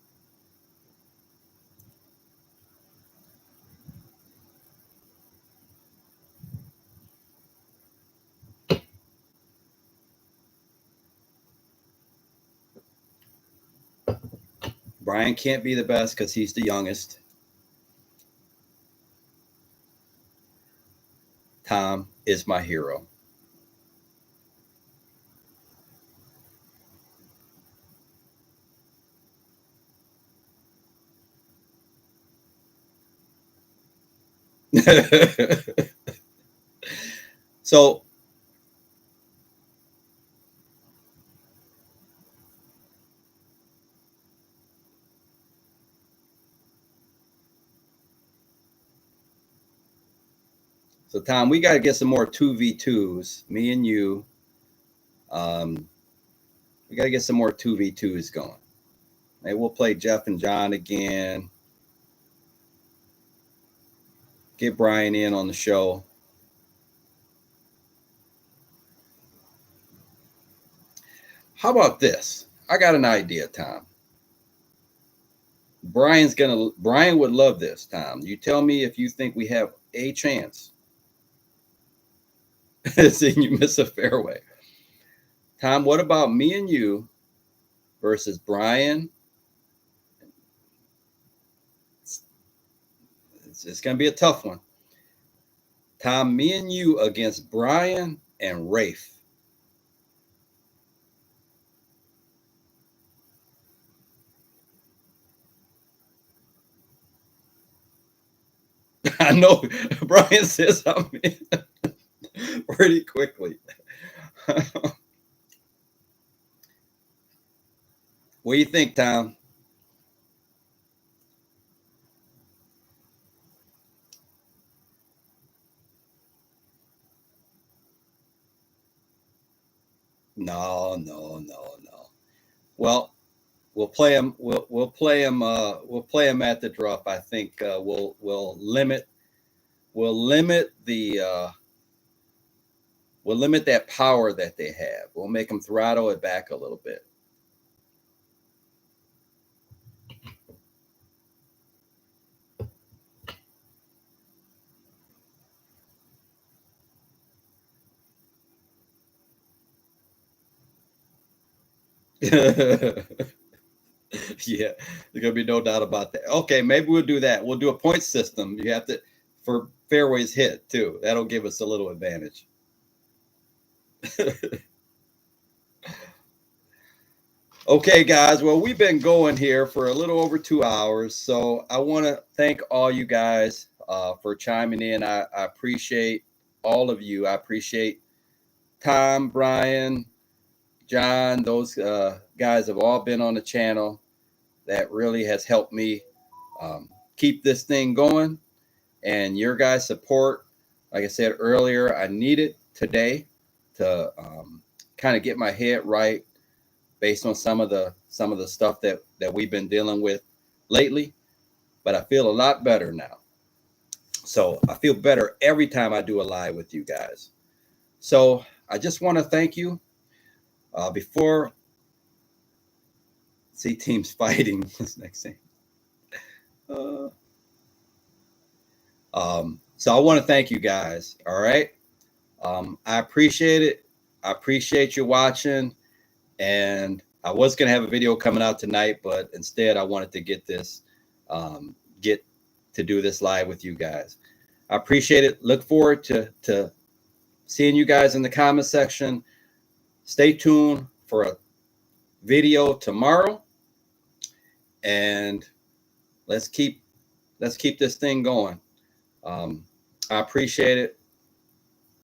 Brian can't be the best because he's the youngest. Tom is my hero. So Tom, we got to get some more 2v2s. Me and you. Um, we got to get some more 2v2s going. Maybe we'll play Jeff and John again. Get Brian in on the show. How about this? I got an idea, Tom. Brian would love this, Tom. You tell me if you think we have a chance. Seeing you miss a fairway. Tom, what about me and you versus Brian? It's going to be a tough one. Tom, me and you against Brian and Rafe. I know Brian says I'm in pretty quickly. What do you think, Tom? No. Well, we'll play him. We'll play him. We'll play him at the drop. I think we'll limit the we'll limit that power that they have. We'll make them throttle it back a little bit. Yeah, there's gonna be no doubt about that. Okay, maybe we'll do that. We'll do a point system. You have to for fairways hit too. That'll give us a little advantage. Okay, guys. Well, we've been going here for a little over 2 hours, so I want to thank all you guys for chiming in. I appreciate all of you. I appreciate Tom, Brian, John. Those guys have all been on the channel. That really has helped me keep this thing going. And your guys' support, like I said earlier, I need it today to kind of get my head right based on some of the stuff that we've been dealing with lately. But I feel a lot better now. So I feel better every time I do a live with you guys. So I just want to thank you. Before see teams fighting this next thing. So I want to thank you guys. All right. I appreciate it. I appreciate you watching. And I was going to have a video coming out tonight, but instead I wanted to get this, get to do this live with you guys. I appreciate it. Look forward to seeing you guys in the comment section. Stay tuned for a video tomorrow, and let's keep this thing going. I appreciate it.